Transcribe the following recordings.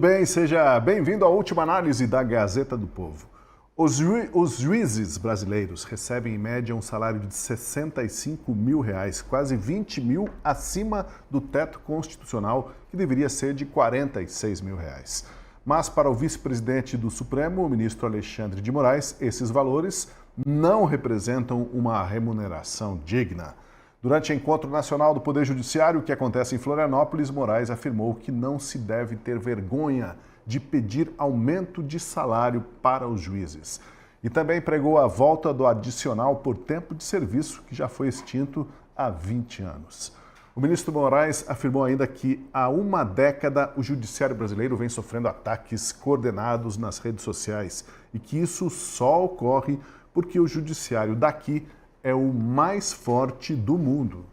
Bem, seja bem-vindo à última análise da Gazeta do Povo. Os juízes brasileiros recebem em média um salário de R$65 mil, quase 20 mil acima do teto constitucional, que deveria ser de R$46 mil. Mas para o vice-presidente do Supremo, o ministro Alexandre de Moraes, esses valores não representam uma remuneração digna. Durante o Encontro Nacional do Poder Judiciário, que acontece em Florianópolis, Moraes afirmou que não se deve ter vergonha de pedir aumento de salário para os juízes. E também pregou a volta do adicional por tempo de serviço, que já foi extinto há 20 anos. O ministro Moraes afirmou ainda que há uma década o judiciário brasileiro vem sofrendo ataques coordenados nas redes sociais e que isso só ocorre porque o judiciário daqui é o mais forte do mundo.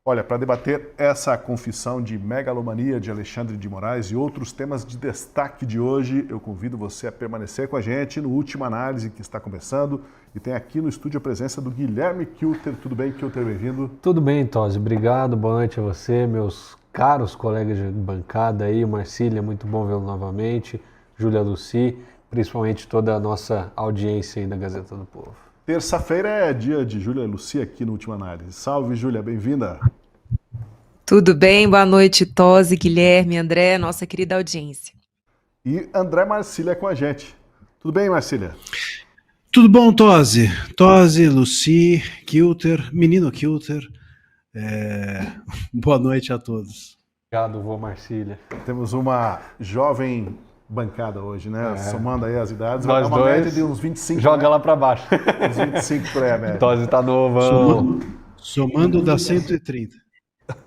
Olha, para debater essa confissão de megalomania de Alexandre de Moraes e outros temas de destaque de hoje, eu convido você a permanecer com a gente no Última Análise, que está começando. E tem aqui no estúdio a presença do Guilherme Kilter. Tudo bem, Kilter? Bem-vindo. Tudo bem, Tosi. Obrigado. Boa noite a você, meus caros colegas de bancada aí. Marcília, muito bom vê-lo novamente. Júlia Luci, principalmente toda a nossa audiência aí da Gazeta do Povo. Terça-feira é dia de Júlia Luci aqui no Última Análise. Salve, Júlia, bem-vinda. Tudo bem? Boa noite, Tosi, Guilherme, André, nossa querida audiência. E André Marcília com a gente. Tudo bem, Marcília? Tudo bom, Tosi? Tosi, Luci, Kilter, menino Kilter. Boa noite a todos. Obrigado, vô Marcília. Temos uma jovem bancada hoje, né? Somando aí as idades, nós uma dois, média de uns 25. Joga lá pra baixo. Uns 25 por aí a média. Tosi tá novo. Somando dá 130.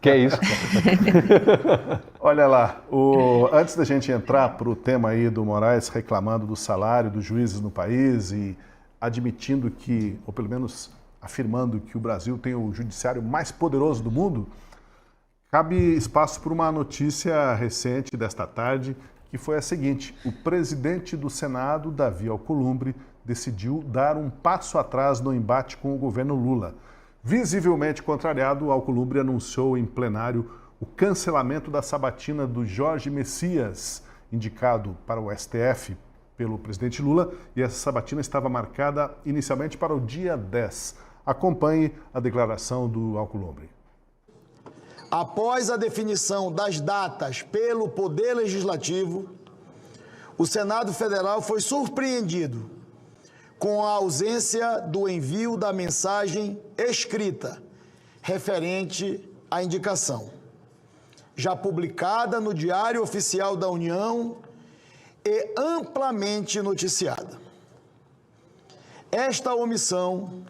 Que é isso, cara? Olha lá, antes da gente entrar para o tema aí do Moraes reclamando do salário dos juízes no país e admitindo que, ou pelo menos afirmando que o Brasil tem o judiciário mais poderoso do mundo, cabe espaço para uma notícia recente desta tarde, que foi a seguinte: o presidente do Senado, Davi Alcolumbre, decidiu dar um passo atrás no embate com o governo Lula. Visivelmente contrariado, Alcolumbre anunciou em plenário o cancelamento da sabatina do Jorge Messias, indicado para o STF pelo presidente Lula, e essa sabatina estava marcada inicialmente para o dia 10. Acompanhe a declaração do Alcolumbre. Após a definição das datas pelo Poder Legislativo, o Senado Federal foi surpreendido com a ausência do envio da mensagem escrita referente à indicação, já publicada no Diário Oficial da União e amplamente noticiada. Esta omissão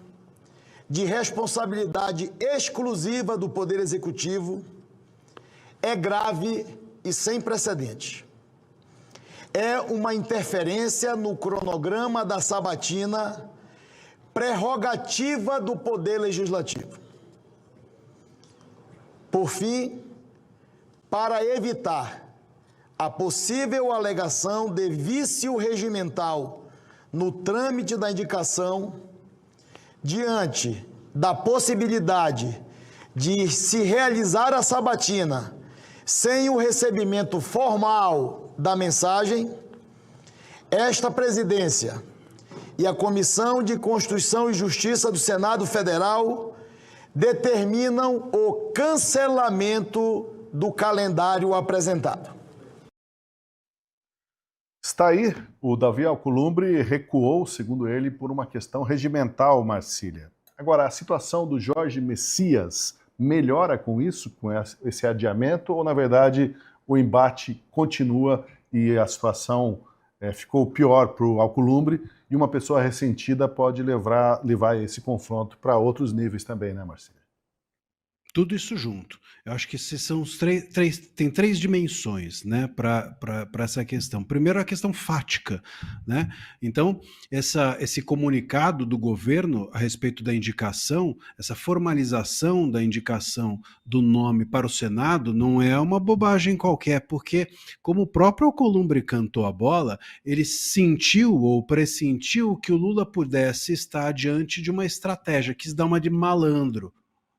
de responsabilidade exclusiva do Poder Executivo é grave e sem precedentes. É uma interferência no cronograma da sabatina, prerrogativa do Poder Legislativo. Por fim, para evitar a possível alegação de vício regimental no trâmite da indicação, diante da possibilidade de se realizar a sabatina sem o recebimento formal da mensagem, esta presidência e a Comissão de Constituição e Justiça do Senado Federal determinam o cancelamento do calendário apresentado. Está aí, o Davi Alcolumbre recuou, segundo ele, por uma questão regimental, Marcília. Agora, a situação do Jorge Messias melhora com isso, com esse adiamento, ou na verdade o embate continua e a situação ficou pior para o Alcolumbre e uma pessoa ressentida pode levar esse confronto para outros níveis também, né, Marcília? Tudo isso junto. Eu acho que esses são os tem três dimensões, né, para essa questão. Primeiro, a questão fática, né? Então, esse comunicado do governo a respeito da indicação, essa formalização da indicação do nome para o Senado, não é uma bobagem qualquer, porque, como o próprio Alcolumbre cantou a bola, ele sentiu ou pressentiu que o Lula pudesse estar diante de uma estratégia, quis dar uma de malandro,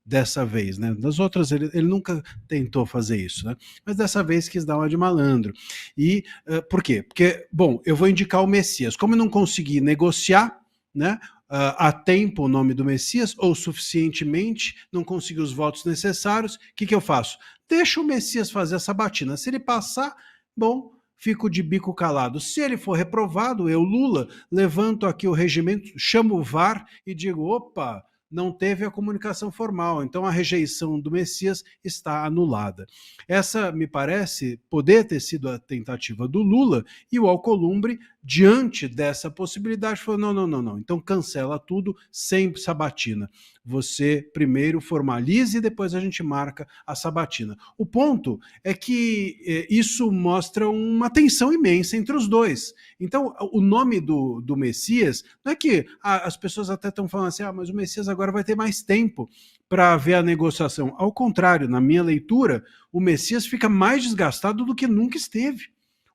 dessa vez, né? Das outras ele nunca tentou fazer isso, né? Mas dessa vez quis dar uma de malandro. E por quê? Porque, bom, eu vou indicar o Messias. Como eu não consegui negociar, né, a tempo o nome do Messias, ou suficientemente, não consegui os votos necessários, o que eu faço? Deixa o Messias fazer essa batina. Se ele passar, bom, fico de bico calado. Se ele for reprovado, eu, Lula, levanto aqui o regimento, chamo o VAR e digo, opa, não teve a comunicação formal, então a rejeição do Messias está anulada. Essa, me parece, poder ter sido a tentativa do Lula, e o Alcolumbre, diante dessa possibilidade, falou, não, então cancela tudo sem sabatina. Você primeiro formalize e depois a gente marca a sabatina. O ponto é que isso mostra uma tensão imensa entre os dois. Então, o nome do Messias, não é que as pessoas até estão falando assim, mas o Messias agora vai ter mais tempo para ver a negociação. Ao contrário, na minha leitura, o Messias fica mais desgastado do que nunca esteve.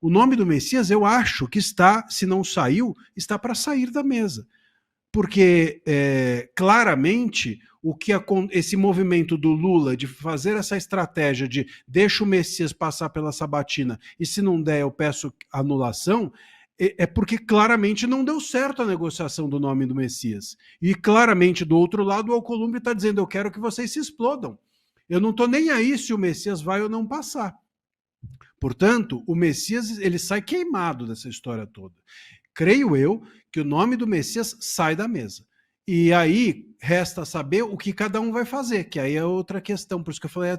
O nome do Messias, eu acho que está, se não saiu, está para sair da mesa. Porque, claramente, esse movimento do Lula de fazer essa estratégia de deixa o Messias passar pela sabatina e se não der eu peço anulação, é porque claramente não deu certo a negociação do nome do Messias. E claramente, do outro lado, o Alcolumbre está dizendo, eu quero que vocês se explodam. Eu não estou nem aí se o Messias vai ou não passar. Portanto, o Messias ele sai queimado dessa história toda. Creio eu que o nome do Messias sai da mesa. E aí resta saber o que cada um vai fazer, que aí é outra questão. Por isso que eu falei,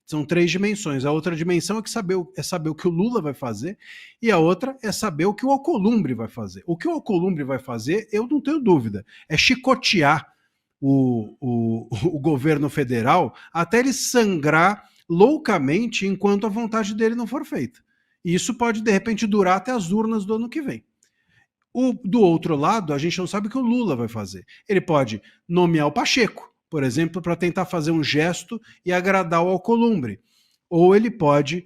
são 3 dimensões. A outra dimensão é saber o que o Lula vai fazer, e a outra é saber o que o Alcolumbre vai fazer. O que o Alcolumbre vai fazer, eu não tenho dúvida, é chicotear o governo federal até ele sangrar loucamente enquanto a vontade dele não for feita. E isso pode, de repente, durar até as urnas do ano que vem. Do outro lado, a gente não sabe o que o Lula vai fazer. Ele pode nomear o Pacheco, por exemplo, para tentar fazer um gesto e agradar o Alcolumbre. Ou ele pode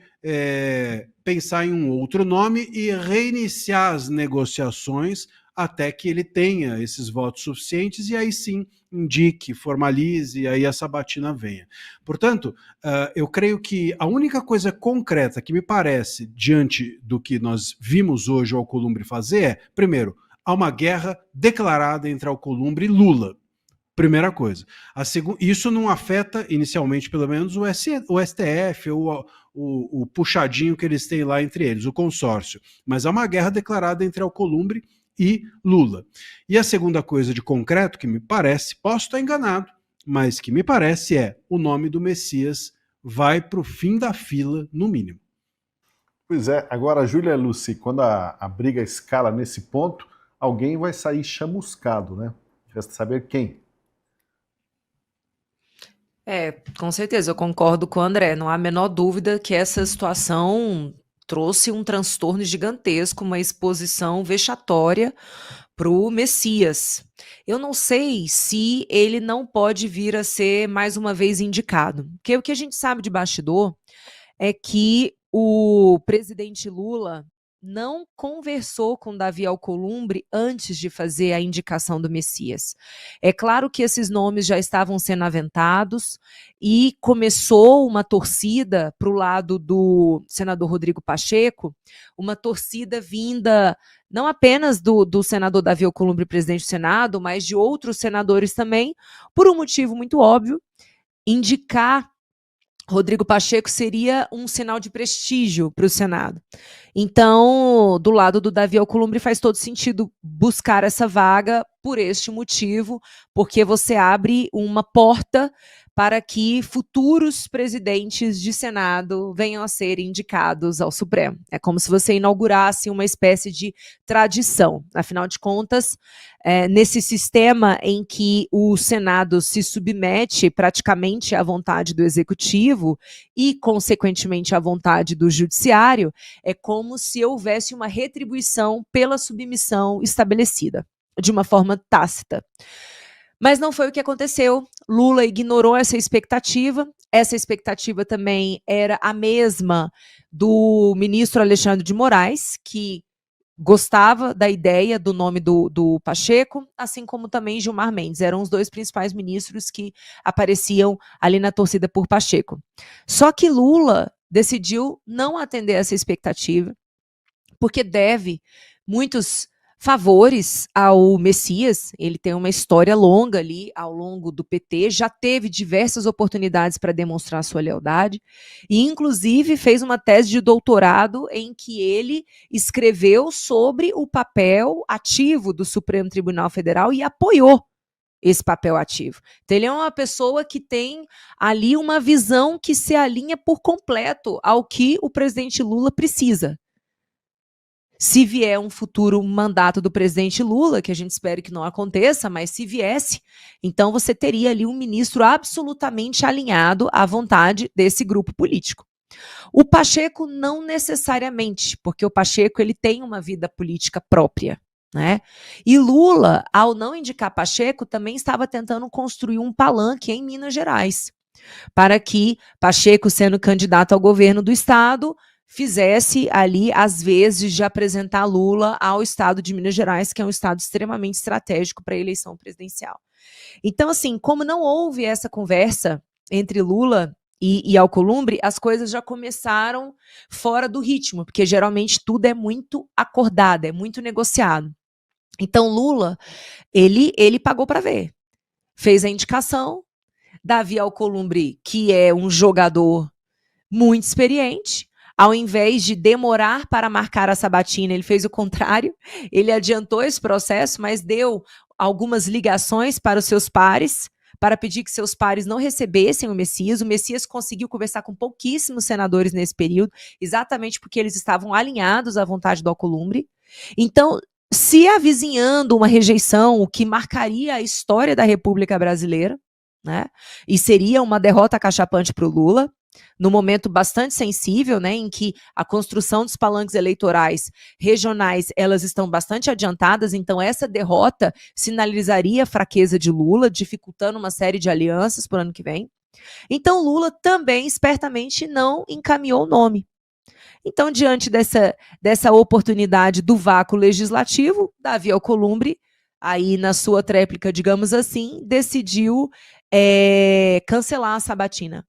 pensar em um outro nome e reiniciar as negociações até que ele tenha esses votos suficientes e aí sim indique, formalize e aí a sabatina venha. Portanto, eu creio que a única coisa concreta que me parece diante do que nós vimos hoje o Alcolumbre fazer é, primeiro, há uma guerra declarada entre Alcolumbre e Lula. Primeira coisa. Isso não afeta, inicialmente pelo menos, o STF ou o puxadinho que eles têm lá entre eles, o consórcio. Mas há uma guerra declarada entre Alcolumbre e Lula. E a segunda coisa de concreto que me parece, posso estar enganado, mas que me parece o nome do Messias vai para o fim da fila, no mínimo. Pois é, agora, Júlia Lucy, quando a briga escala nesse ponto, alguém vai sair chamuscado, né? Resta saber quem. Com certeza, eu concordo com o André. Não há a menor dúvida que essa situação trouxe um transtorno gigantesco, uma exposição vexatória para o Messias. Eu não sei se ele não pode vir a ser mais uma vez indicado, porque o que a gente sabe de bastidor é que o presidente Lula não conversou com Davi Alcolumbre antes de fazer a indicação do Messias. É claro que esses nomes já estavam sendo aventados e começou uma torcida para o lado do senador Rodrigo Pacheco, uma torcida vinda não apenas do senador Davi Alcolumbre, presidente do Senado, mas de outros senadores também, por um motivo muito óbvio: indicar Rodrigo Pacheco seria um sinal de prestígio para o Senado. Então, do lado do Davi Alcolumbre, faz todo sentido buscar essa vaga por este motivo, porque você abre uma porta para que futuros presidentes de Senado venham a ser indicados ao Supremo. É como se você inaugurasse uma espécie de tradição. Afinal de contas, nesse sistema em que o Senado se submete praticamente à vontade do Executivo e, consequentemente, à vontade do Judiciário, é como se houvesse uma retribuição pela submissão estabelecida, de uma forma tácita. Mas não foi o que aconteceu. Lula ignorou essa expectativa. Essa expectativa também era a mesma do ministro Alexandre de Moraes, que gostava da ideia do nome do Pacheco, assim como também Gilmar Mendes. Eram os 2 principais ministros que apareciam ali na torcida por Pacheco. Só que Lula decidiu não atender essa expectativa, porque deve muitos favores ao Messias. Ele tem uma história longa ali ao longo do PT, já teve diversas oportunidades para demonstrar sua lealdade, e inclusive fez uma tese de doutorado em que ele escreveu sobre o papel ativo do Supremo Tribunal Federal e apoiou esse papel ativo. Então, ele é uma pessoa que tem ali uma visão que se alinha por completo ao que o presidente Lula precisa. Se vier um futuro mandato do presidente Lula, que a gente espera que não aconteça, mas se viesse, então você teria ali um ministro absolutamente alinhado à vontade desse grupo político. O Pacheco não necessariamente, porque o Pacheco ele tem uma vida política própria, né? E Lula, ao não indicar Pacheco, também estava tentando construir um palanque em Minas Gerais, para que Pacheco, sendo candidato ao governo do estado, fizesse ali as vezes de apresentar Lula ao estado de Minas Gerais, que é um estado extremamente estratégico para a eleição presidencial. Então, assim, como não houve essa conversa entre Lula e Alcolumbre, as coisas já começaram fora do ritmo, porque geralmente tudo é muito acordado, é muito negociado. Então, Lula, ele pagou para ver. Fez a indicação, Davi Alcolumbre, que é um jogador muito experiente, ao invés de demorar para marcar a sabatina, ele fez o contrário, ele adiantou esse processo, mas deu algumas ligações para os seus pares, para pedir que seus pares não recebessem o Messias conseguiu conversar com pouquíssimos senadores nesse período, exatamente porque eles estavam alinhados à vontade do Alcolumbre. Então, se avizinhando uma rejeição, o que marcaria a história da República Brasileira, né? E seria uma derrota cachapante para o Lula, num momento bastante sensível, né, em que a construção dos palanques eleitorais regionais, elas estão bastante adiantadas, então essa derrota sinalizaria a fraqueza de Lula, dificultando uma série de alianças para o ano que vem. Então Lula também, espertamente, não encaminhou o nome. Então, diante dessa oportunidade do vácuo legislativo, Davi Alcolumbre, aí na sua tréplica, digamos assim, decidiu cancelar a sabatina.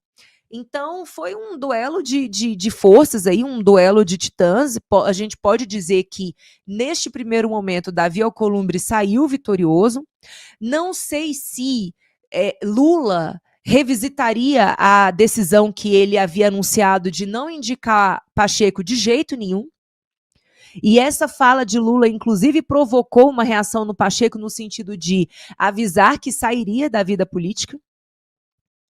Então, foi um duelo de forças, aí, um duelo de titãs. A gente pode dizer que, neste primeiro momento, Davi Alcolumbre saiu vitorioso. Não sei se Lula revisitaria a decisão que ele havia anunciado de não indicar Pacheco de jeito nenhum. E essa fala de Lula, inclusive, provocou uma reação no Pacheco no sentido de avisar que sairia da vida política,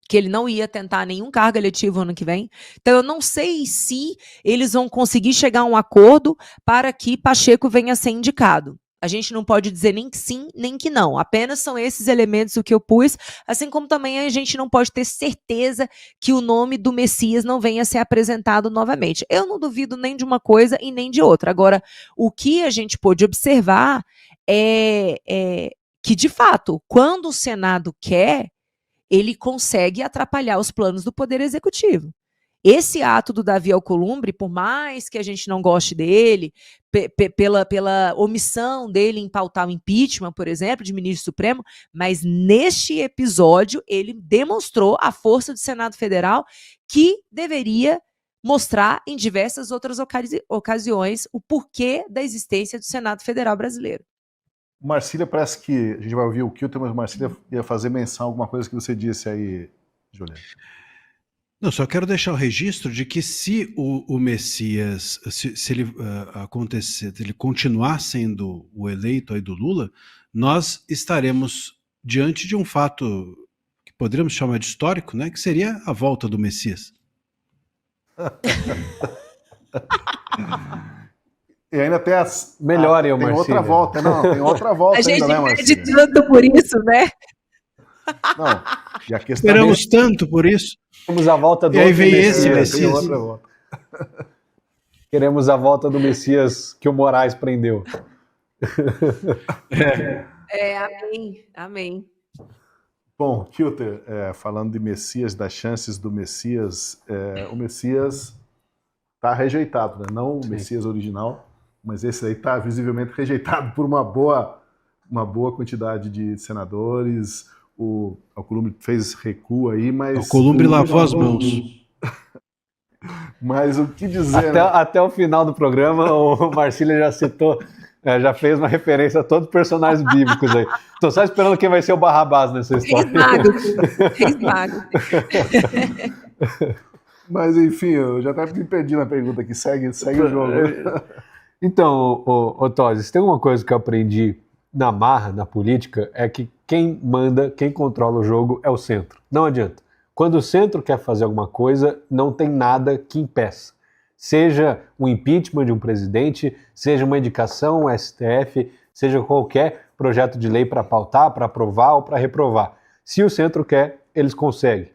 que ele não ia tentar nenhum cargo eletivo ano que vem. Então, eu não sei se eles vão conseguir chegar a um acordo para que Pacheco venha a ser indicado. A gente não pode dizer nem que sim, nem que não. Apenas são esses elementos o que eu pus, assim como também a gente não pode ter certeza que o nome do Messias não venha a ser apresentado novamente. Eu não duvido nem de uma coisa e nem de outra. Agora, o que a gente pôde observar é que, de fato, quando o Senado quer, ele consegue atrapalhar os planos do Poder Executivo. Esse ato do Davi Alcolumbre, por mais que a gente não goste dele, pela omissão dele em pautar o impeachment, por exemplo, de ministro supremo, mas neste episódio ele demonstrou a força do Senado Federal, que deveria mostrar em diversas outras ocasiões o porquê da existência do Senado Federal brasileiro. Marcília, parece que a gente vai ouvir o Kilton, mas Marcília ia fazer menção a alguma coisa que você disse aí, Juliano. Não, só quero deixar o registro de que se o Messias, se ele acontecer, se ele continuar sendo o eleito aí do Lula, nós estaremos diante de um fato que poderíamos chamar de histórico, né? Que seria a volta do Messias. E ainda tem Melhore, tem Marcília. outra volta, não, tem outra volta a gente ainda, né, Marcília? pede tanto por isso, né? Não, e a questão Esperamos tanto por isso. Queremos a volta do E aí outro vem Messias. esse tem Messias. outra volta. Queremos a volta do Messias que o Moraes prendeu. Amém, amém. Bom, Kilter, falando de Messias, das chances do Messias, o Messias está rejeitado, né? Não o Messias original, mas esse aí está visivelmente rejeitado por uma boa quantidade de senadores. O Alcolumbre fez recuo aí, mas... Alcolumbre lavou as mãos. Mas o que dizer... Até o final do programa, o Marcílio já citou, já fez uma referência a todos os personagens bíblicos aí. Estou só esperando quem vai ser o Barrabás nessa história. Reis magos. Mas, enfim, eu já até me perdi na pergunta aqui. Segue o jogo. Então, Tosi, se tem uma coisa que eu aprendi na marra, na política, é que quem manda, quem controla o jogo é o centro. Não adianta. Quando o centro quer fazer alguma coisa, não tem nada que impeça. Seja um impeachment de um presidente, seja uma indicação ao STF, seja qualquer projeto de lei para pautar, para aprovar ou para reprovar. Se o centro quer, eles conseguem.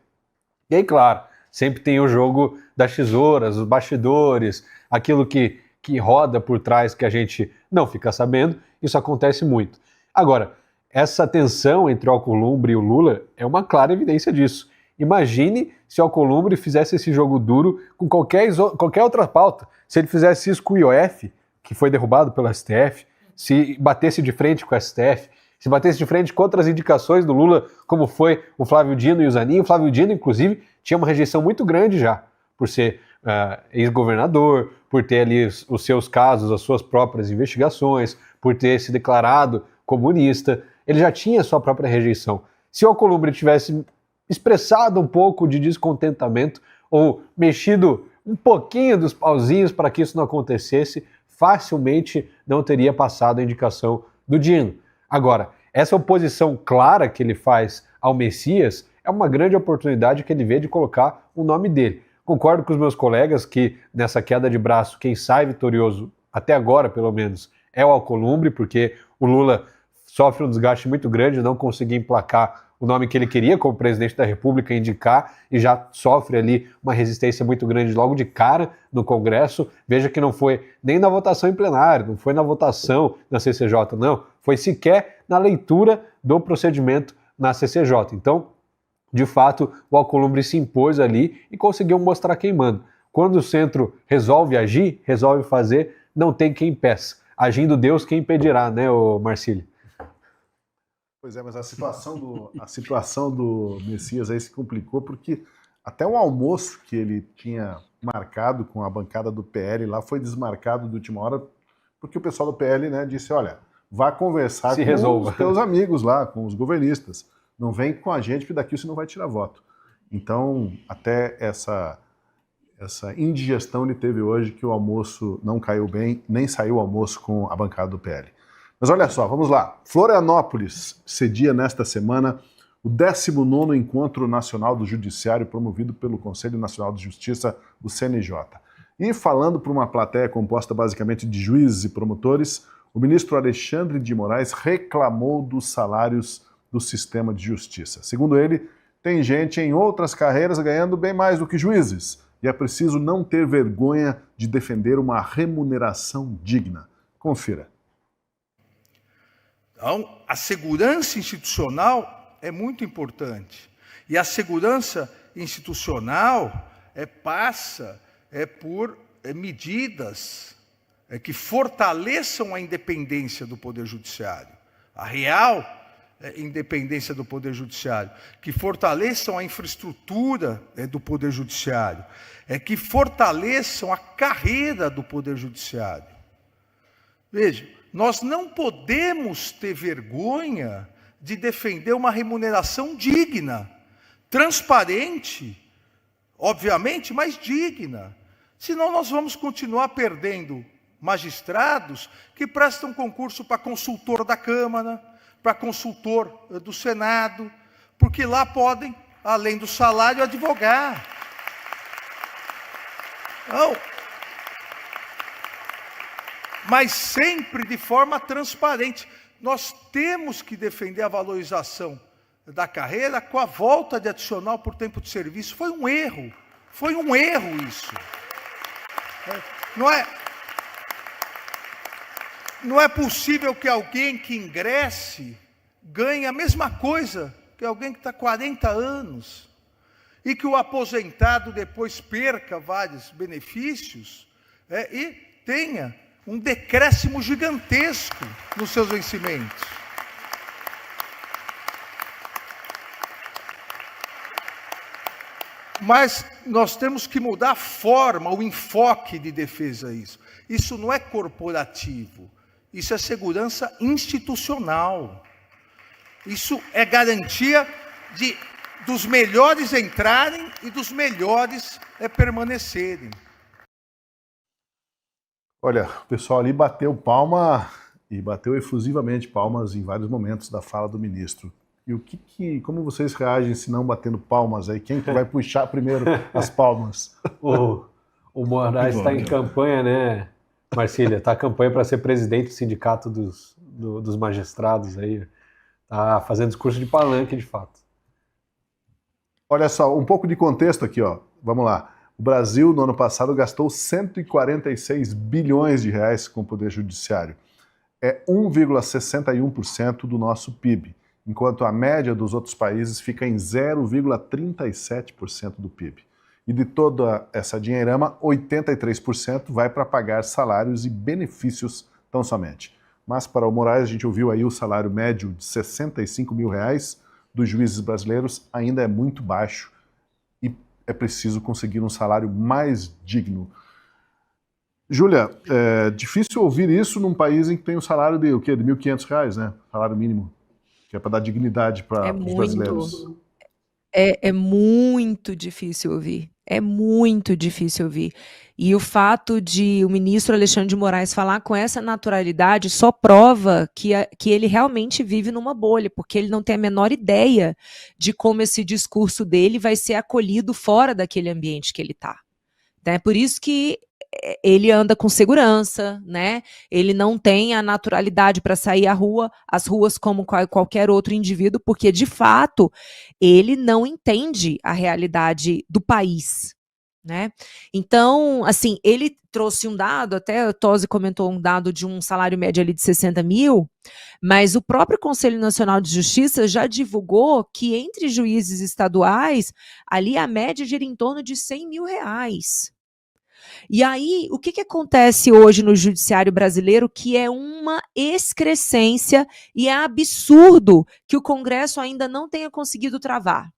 E aí, claro, sempre tem o jogo das tesouras, os bastidores, aquilo que roda por trás que a gente não fica sabendo. Isso acontece muito. Agora, essa tensão entre o Alcolumbre e o Lula é uma clara evidência disso. Imagine se o Alcolumbre fizesse esse jogo duro com qualquer outra pauta. Se ele fizesse isso com o IOF, que foi derrubado pelo STF, se batesse de frente com o STF, se batesse de frente com outras indicações do Lula, como foi o Flávio Dino e o Zanin. O Flávio Dino, inclusive, tinha uma rejeição muito grande já, por ser ex-governador, por ter ali os seus casos, as suas próprias investigações, por ter se declarado comunista. Ele já tinha a sua própria rejeição. Se o Alcolumbre tivesse expressado um pouco de descontentamento ou mexido um pouquinho dos pauzinhos para que isso não acontecesse, facilmente não teria passado a indicação do Dino. Agora, essa oposição clara que ele faz ao Messias é uma grande oportunidade que ele vê de colocar o nome dele. Concordo com os meus colegas que nessa queda de braço, quem sai vitorioso, até agora pelo menos, é o Alcolumbre, porque o Lula sofre um desgaste muito grande de não conseguir emplacar o nome que ele queria como presidente da República indicar e já sofre ali uma resistência muito grande logo de cara no Congresso. Veja que não foi nem na votação em plenário, não foi na votação na CCJ, não. Foi sequer na leitura do procedimento na CCJ. Então, de fato, o Alcolumbre se impôs ali e conseguiu mostrar quem manda. Quando o centro resolve agir, resolve fazer, não tem quem impeça. Agindo Deus, quem impedirá, né, Marcílio? Pois é, mas a situação do Messias aí se complicou porque até o almoço que ele tinha marcado com a bancada do PL lá foi desmarcado de última hora porque o pessoal do PL, né, disse, olha, vá conversar com os teus amigos lá, com os governistas. Não vem com a gente, porque daqui você não vai tirar voto. Então, até essa indigestão ele teve hoje, que o almoço não caiu bem, nem saiu o almoço com a bancada do PL. Mas olha só, vamos lá. Florianópolis cedia nesta semana o 19º Encontro Nacional do Judiciário, promovido pelo Conselho Nacional de Justiça, o CNJ. E falando para uma plateia composta basicamente de juízes e promotores, o ministro Alexandre de Moraes reclamou dos salários do sistema de justiça. Segundo ele, tem gente em outras carreiras ganhando bem mais do que juízes, e é preciso não ter vergonha de defender uma remuneração digna. Confira. Então, a segurança institucional é muito importante. E a segurança institucional passa por medidas que fortaleçam a independência do Poder Judiciário, a real independência do Poder Judiciário, que fortaleçam a infraestrutura do Poder Judiciário, que fortaleçam a carreira do Poder Judiciário. Veja, nós não podemos ter vergonha de defender uma remuneração digna, transparente, obviamente, mas digna. Senão nós vamos continuar perdendo magistrados que prestam concurso para consultor da Câmara, para consultor do Senado, porque lá podem, além do salário, advogar. Não. Mas sempre de forma transparente. Nós temos que defender a valorização da carreira com a volta de adicional por tempo de serviço. Foi um erro isso. Não é possível que alguém que ingresse ganhe a mesma coisa que alguém que está 40 anos e que o aposentado depois perca vários benefícios e tenha um decréscimo gigantesco nos seus vencimentos. Mas nós temos que mudar a forma, o enfoque de defesa a isso. Isso não é corporativo, isso é segurança institucional. Isso é garantia dos melhores entrarem e dos melhores permanecerem. Olha, o pessoal ali bateu palma e bateu efusivamente palmas em vários momentos da fala do ministro. E como vocês reagem se não batendo palmas aí? Quem que vai puxar primeiro as palmas? O Moraes está em campanha, né, Marcília? Está em campanha para ser presidente do sindicato dos magistrados aí. Está fazendo discurso de palanque, de fato. Olha só, um pouco de contexto aqui, ó. Vamos lá. O Brasil, no ano passado, gastou 146 bilhões de reais com o Poder Judiciário. É 1,61% do nosso PIB, enquanto a média dos outros países fica em 0,37% do PIB. E de toda essa dinheirama, 83% vai para pagar salários e benefícios tão somente. Mas para o Moraes, a gente ouviu aí o salário médio de 65 mil reais dos juízes brasileiros ainda é muito baixo e é preciso conseguir um salário mais digno. Júlia, é difícil ouvir isso num país em que tem um salário de, de R$1.500, né? Salário mínimo, que é para dar dignidade para os brasileiros. É muito difícil ouvir. É muito difícil ouvir. E o fato de o ministro Alexandre de Moraes falar com essa naturalidade só prova que ele realmente vive numa bolha, porque ele não tem a menor ideia de como esse discurso dele vai ser acolhido fora daquele ambiente que ele está. É por isso que ele anda com segurança, né? Ele não tem a naturalidade para sair às ruas como qualquer outro indivíduo, porque, de fato, ele não entende a realidade do país, né? Então, assim, ele trouxe um dado, até o Tosi comentou um dado de um salário médio ali de 60 mil, mas o próprio Conselho Nacional de Justiça já divulgou que entre juízes estaduais, ali a média gira em torno de 100 mil reais. E aí, o que acontece hoje no judiciário brasileiro que é uma excrescência e é absurdo que o Congresso ainda não tenha conseguido travar?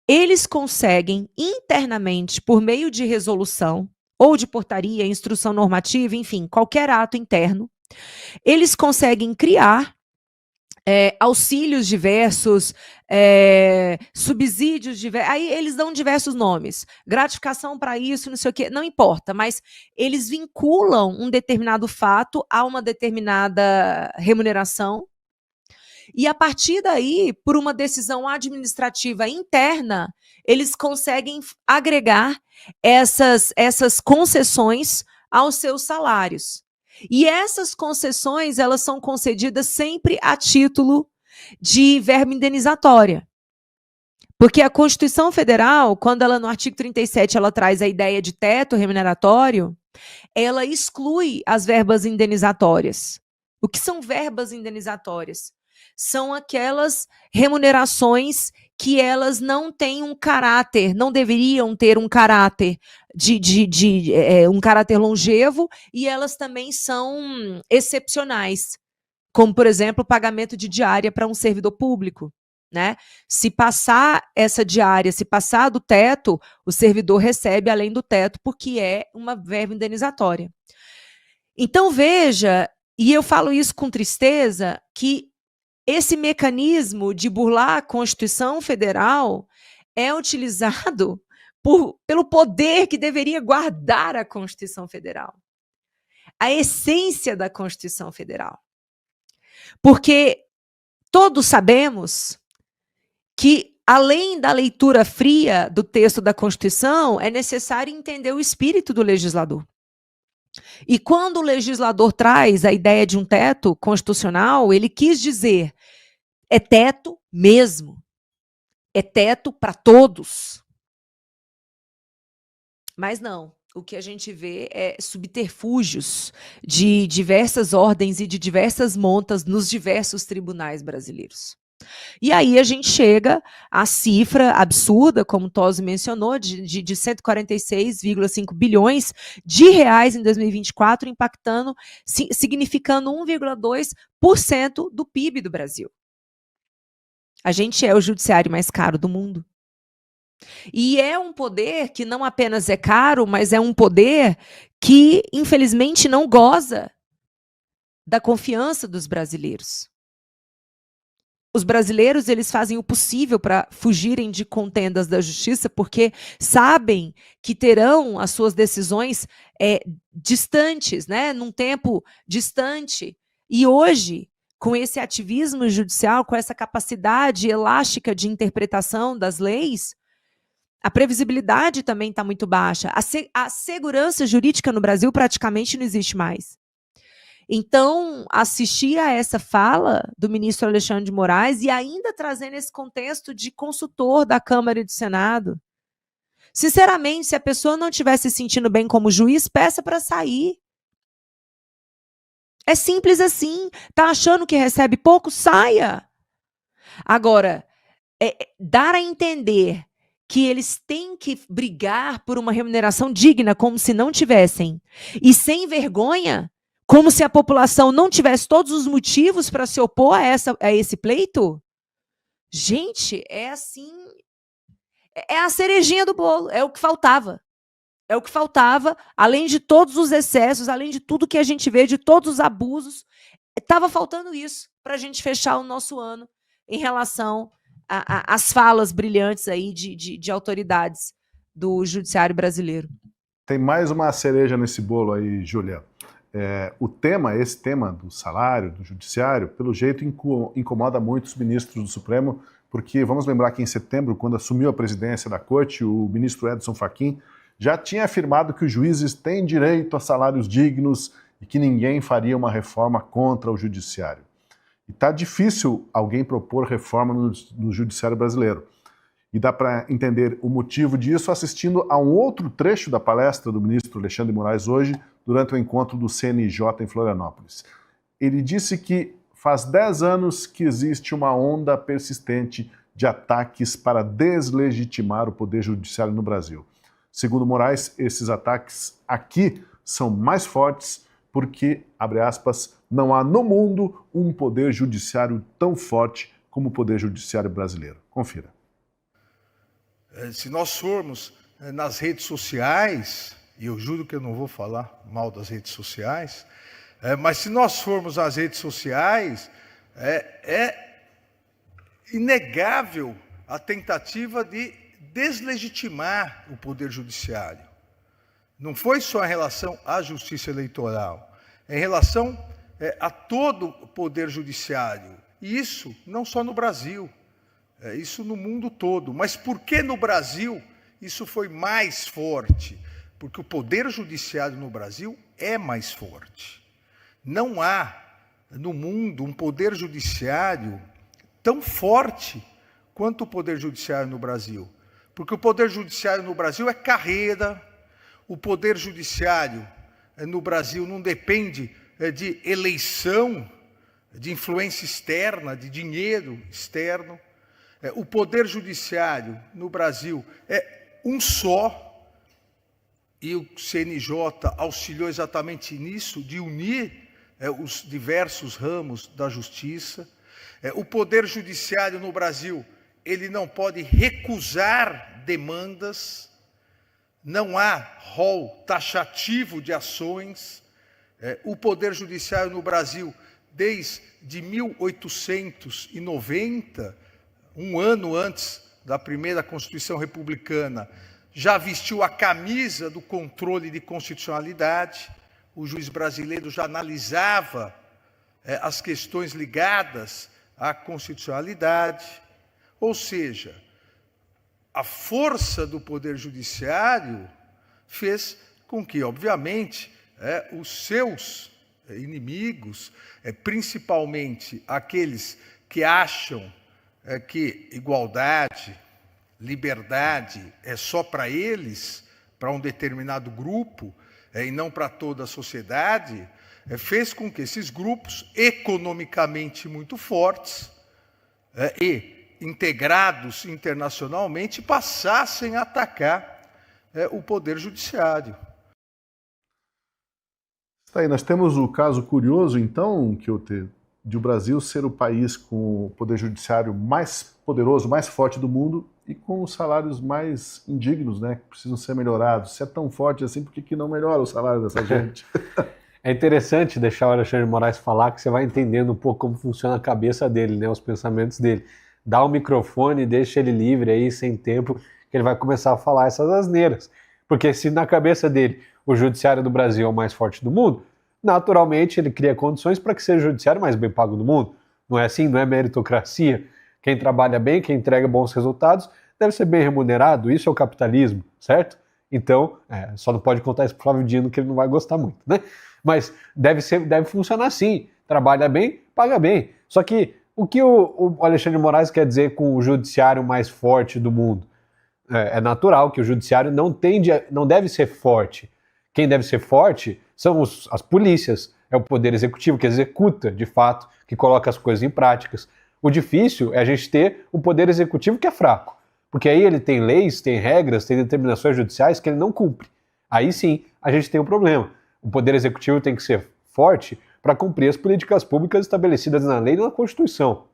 Eles conseguem internamente, por meio de resolução, ou de portaria, instrução normativa, enfim, qualquer ato interno, eles conseguem criar auxílios diversos, subsídios diversos, aí eles dão diversos nomes, gratificação para isso, não sei o quê, não importa, mas eles vinculam um determinado fato a uma determinada remuneração, e a partir daí, por uma decisão administrativa interna, eles conseguem agregar essas concessões aos seus salários. E essas concessões, elas são concedidas sempre a título de verba indenizatória. Porque a Constituição Federal, quando ela no artigo 37, ela traz a ideia de teto remuneratório, ela exclui as verbas indenizatórias. O que são verbas indenizatórias? São aquelas remunerações que elas não têm um caráter, não deveriam ter um caráter um caráter longevo, e elas também são excepcionais, como, por exemplo, o pagamento de diária para um servidor público, né? Se passar essa diária, se passar do teto, o servidor recebe além do teto, porque é uma verba indenizatória. Então, veja, e eu falo isso com tristeza, que esse mecanismo de burlar a Constituição Federal é utilizado pelo poder que deveria guardar a Constituição Federal, a essência da Constituição Federal. Porque todos sabemos que, além da leitura fria do texto da Constituição, é necessário entender o espírito do legislador. E quando o legislador traz a ideia de um teto constitucional, ele quis dizer, é teto mesmo, é teto para todos. Mas não, o que a gente vê é subterfúgios de diversas ordens e de diversas montas nos diversos tribunais brasileiros. E aí a gente chega à cifra absurda, como o Tosi mencionou, de 146,5 bilhões de reais em 2024, impactando, significando 1,2% do PIB do Brasil. A gente é o judiciário mais caro do mundo. E é um poder que não apenas é caro, mas é um poder que, infelizmente, não goza da confiança dos brasileiros. Os brasileiros, eles fazem o possível para fugirem de contendas da justiça, porque sabem que terão as suas decisões distantes, né, num tempo distante. E hoje, com esse ativismo judicial, com essa capacidade elástica de interpretação das leis, a previsibilidade também está muito baixa. A segurança jurídica no Brasil praticamente não existe mais. Então, assistir a essa fala do ministro Alexandre de Moraes e ainda trazendo esse contexto de consultor da Câmara e do Senado. Sinceramente, se a pessoa não estiver se sentindo bem como juiz, peça para sair. É simples assim. Tá achando que recebe pouco? Saia. Agora, dar a entender que eles têm que brigar por uma remuneração digna, como se não tivessem, e sem vergonha, como se a população não tivesse todos os motivos para se opor a esse pleito? Gente, é assim, é a cerejinha do bolo, é o que faltava. É o que faltava, além de todos os excessos, além de tudo que a gente vê, de todos os abusos, estava faltando isso para a gente fechar o nosso ano em relação às falas brilhantes aí de autoridades do judiciário brasileiro. Tem mais uma cereja nesse bolo aí, Júlia. Esse tema do salário, do judiciário, pelo jeito incomoda muito os ministros do Supremo, porque vamos lembrar que em setembro, quando assumiu a presidência da Corte, o ministro Edson Fachin já tinha afirmado que os juízes têm direito a salários dignos e que ninguém faria uma reforma contra o judiciário. E está difícil alguém propor reforma no judiciário brasileiro. E dá para entender o motivo disso assistindo a um outro trecho da palestra do ministro Alexandre de Moraes hoje, durante o encontro do CNJ em Florianópolis. Ele disse que faz 10 anos que existe uma onda persistente de ataques para deslegitimar o poder judiciário no Brasil. Segundo Moraes, esses ataques aqui são mais fortes porque, abre aspas, não há no mundo um poder judiciário tão forte como o poder judiciário brasileiro. Confira. Se nós formos nas redes sociais, e eu juro que eu não vou falar mal das redes sociais, mas se nós formos às redes sociais, é inegável a tentativa de deslegitimar o poder judiciário. Não foi só em relação à justiça eleitoral, é em relação a todo o poder judiciário. E isso não só no Brasil, isso no mundo todo. Mas por que no Brasil isso foi mais forte? Porque o poder judiciário no Brasil é mais forte. Não há no mundo um poder judiciário tão forte quanto o poder judiciário no Brasil. Porque o poder judiciário no Brasil é carreira, o poder judiciário no Brasil não depende de eleição, de influência externa, de dinheiro externo. O poder judiciário no Brasil é um só, e o CNJ auxiliou exatamente nisso, de unir os diversos ramos da justiça. O poder judiciário no Brasil, ele não pode recusar demandas, não há rol taxativo de ações. O poder judiciário no Brasil, desde 1890, um ano antes da primeira Constituição Republicana, já vestiu a camisa do controle de constitucionalidade. O juiz brasileiro já analisava as questões ligadas à constitucionalidade. Ou seja, a força do poder judiciário fez com que, obviamente, os seus inimigos, principalmente aqueles que acham que igualdade, liberdade é só para eles, para um determinado grupo, e não para toda a sociedade, fez com que esses grupos, economicamente muito fortes, e integrados internacionalmente passassem a atacar o Poder Judiciário. Tá aí, nós temos o caso curioso, então, de o Brasil ser o país com o Poder Judiciário mais poderoso, mais forte do mundo e com os salários mais indignos, né, que precisam ser melhorados. Se é tão forte assim, por que não melhora o salário dessa gente? É interessante deixar o Alexandre de Moraes falar, que você vai entendendo um pouco como funciona a cabeça dele, né, os pensamentos dele. Dá o microfone, deixa ele livre aí, sem tempo, que ele vai começar a falar essas asneiras. Porque se na cabeça dele o judiciário do Brasil é o mais forte do mundo, naturalmente ele cria condições para que seja o judiciário mais bem pago do mundo. Não é assim? Não é meritocracia? Quem trabalha bem, quem entrega bons resultados, deve ser bem remunerado. Isso é o capitalismo, certo? Então, só não pode contar isso para o Flávio Dino, que ele não vai gostar muito, né? Mas deve funcionar assim. Trabalha bem, paga bem. Só que o que o Alexandre de Moraes quer dizer com o judiciário mais forte do mundo? É natural que o judiciário não deve ser forte. Quem deve ser forte são as polícias, é o poder executivo que executa, de fato, que coloca as coisas em práticas. O difícil é a gente ter um poder executivo que é fraco, porque aí ele tem leis, tem regras, tem determinações judiciais que ele não cumpre. Aí sim, a gente tem um problema. O poder executivo tem que ser forte para cumprir as políticas públicas estabelecidas na lei e na Constituição.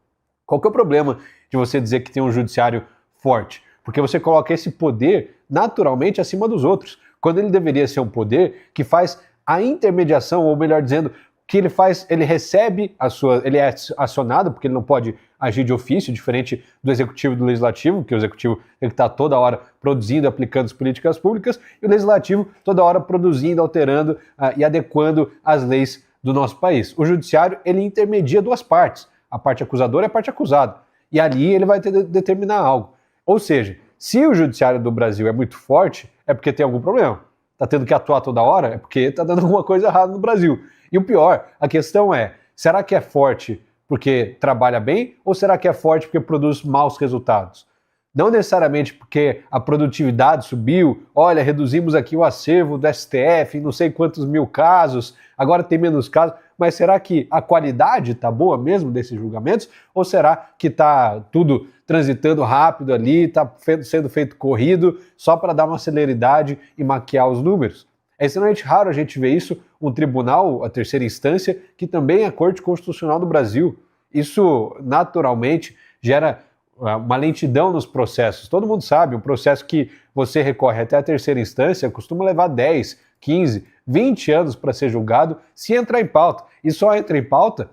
Qual que é o problema de você dizer que tem um judiciário forte? Porque você coloca esse poder naturalmente acima dos outros, quando ele deveria ser um poder que faz a intermediação, ou melhor dizendo, que ele recebe ele é acionado, porque ele não pode agir de ofício, diferente do executivo e do legislativo, que o executivo ele está toda hora produzindo e aplicando as políticas públicas, e o legislativo toda hora produzindo, alterando e adequando as leis do nosso país. O judiciário, ele intermedia duas partes, a parte acusadora e a parte acusada, e ali ele vai ter de determinar algo. Ou seja, se o judiciário do Brasil é muito forte, é porque tem algum problema. Está tendo que atuar toda hora, é porque está dando alguma coisa errada no Brasil. E o pior, a questão é, será que é forte porque trabalha bem ou será que é forte porque produz maus resultados? Não necessariamente porque a produtividade subiu, olha, reduzimos aqui o acervo do STF em não sei quantos mil casos, agora tem menos casos, mas será que a qualidade está boa mesmo desses julgamentos? Ou será que está tudo transitando rápido ali, está sendo feito corrido só para dar uma celeridade e maquiar os números? É extremamente raro a gente ver isso, um tribunal, a terceira instância, que também é a Corte Constitucional do Brasil. Isso, naturalmente, gera uma lentidão nos processos. Todo mundo sabe, um processo que você recorre até a terceira instância costuma levar 10, 15, 20 anos para ser julgado, se entrar em pauta. E só entra em pauta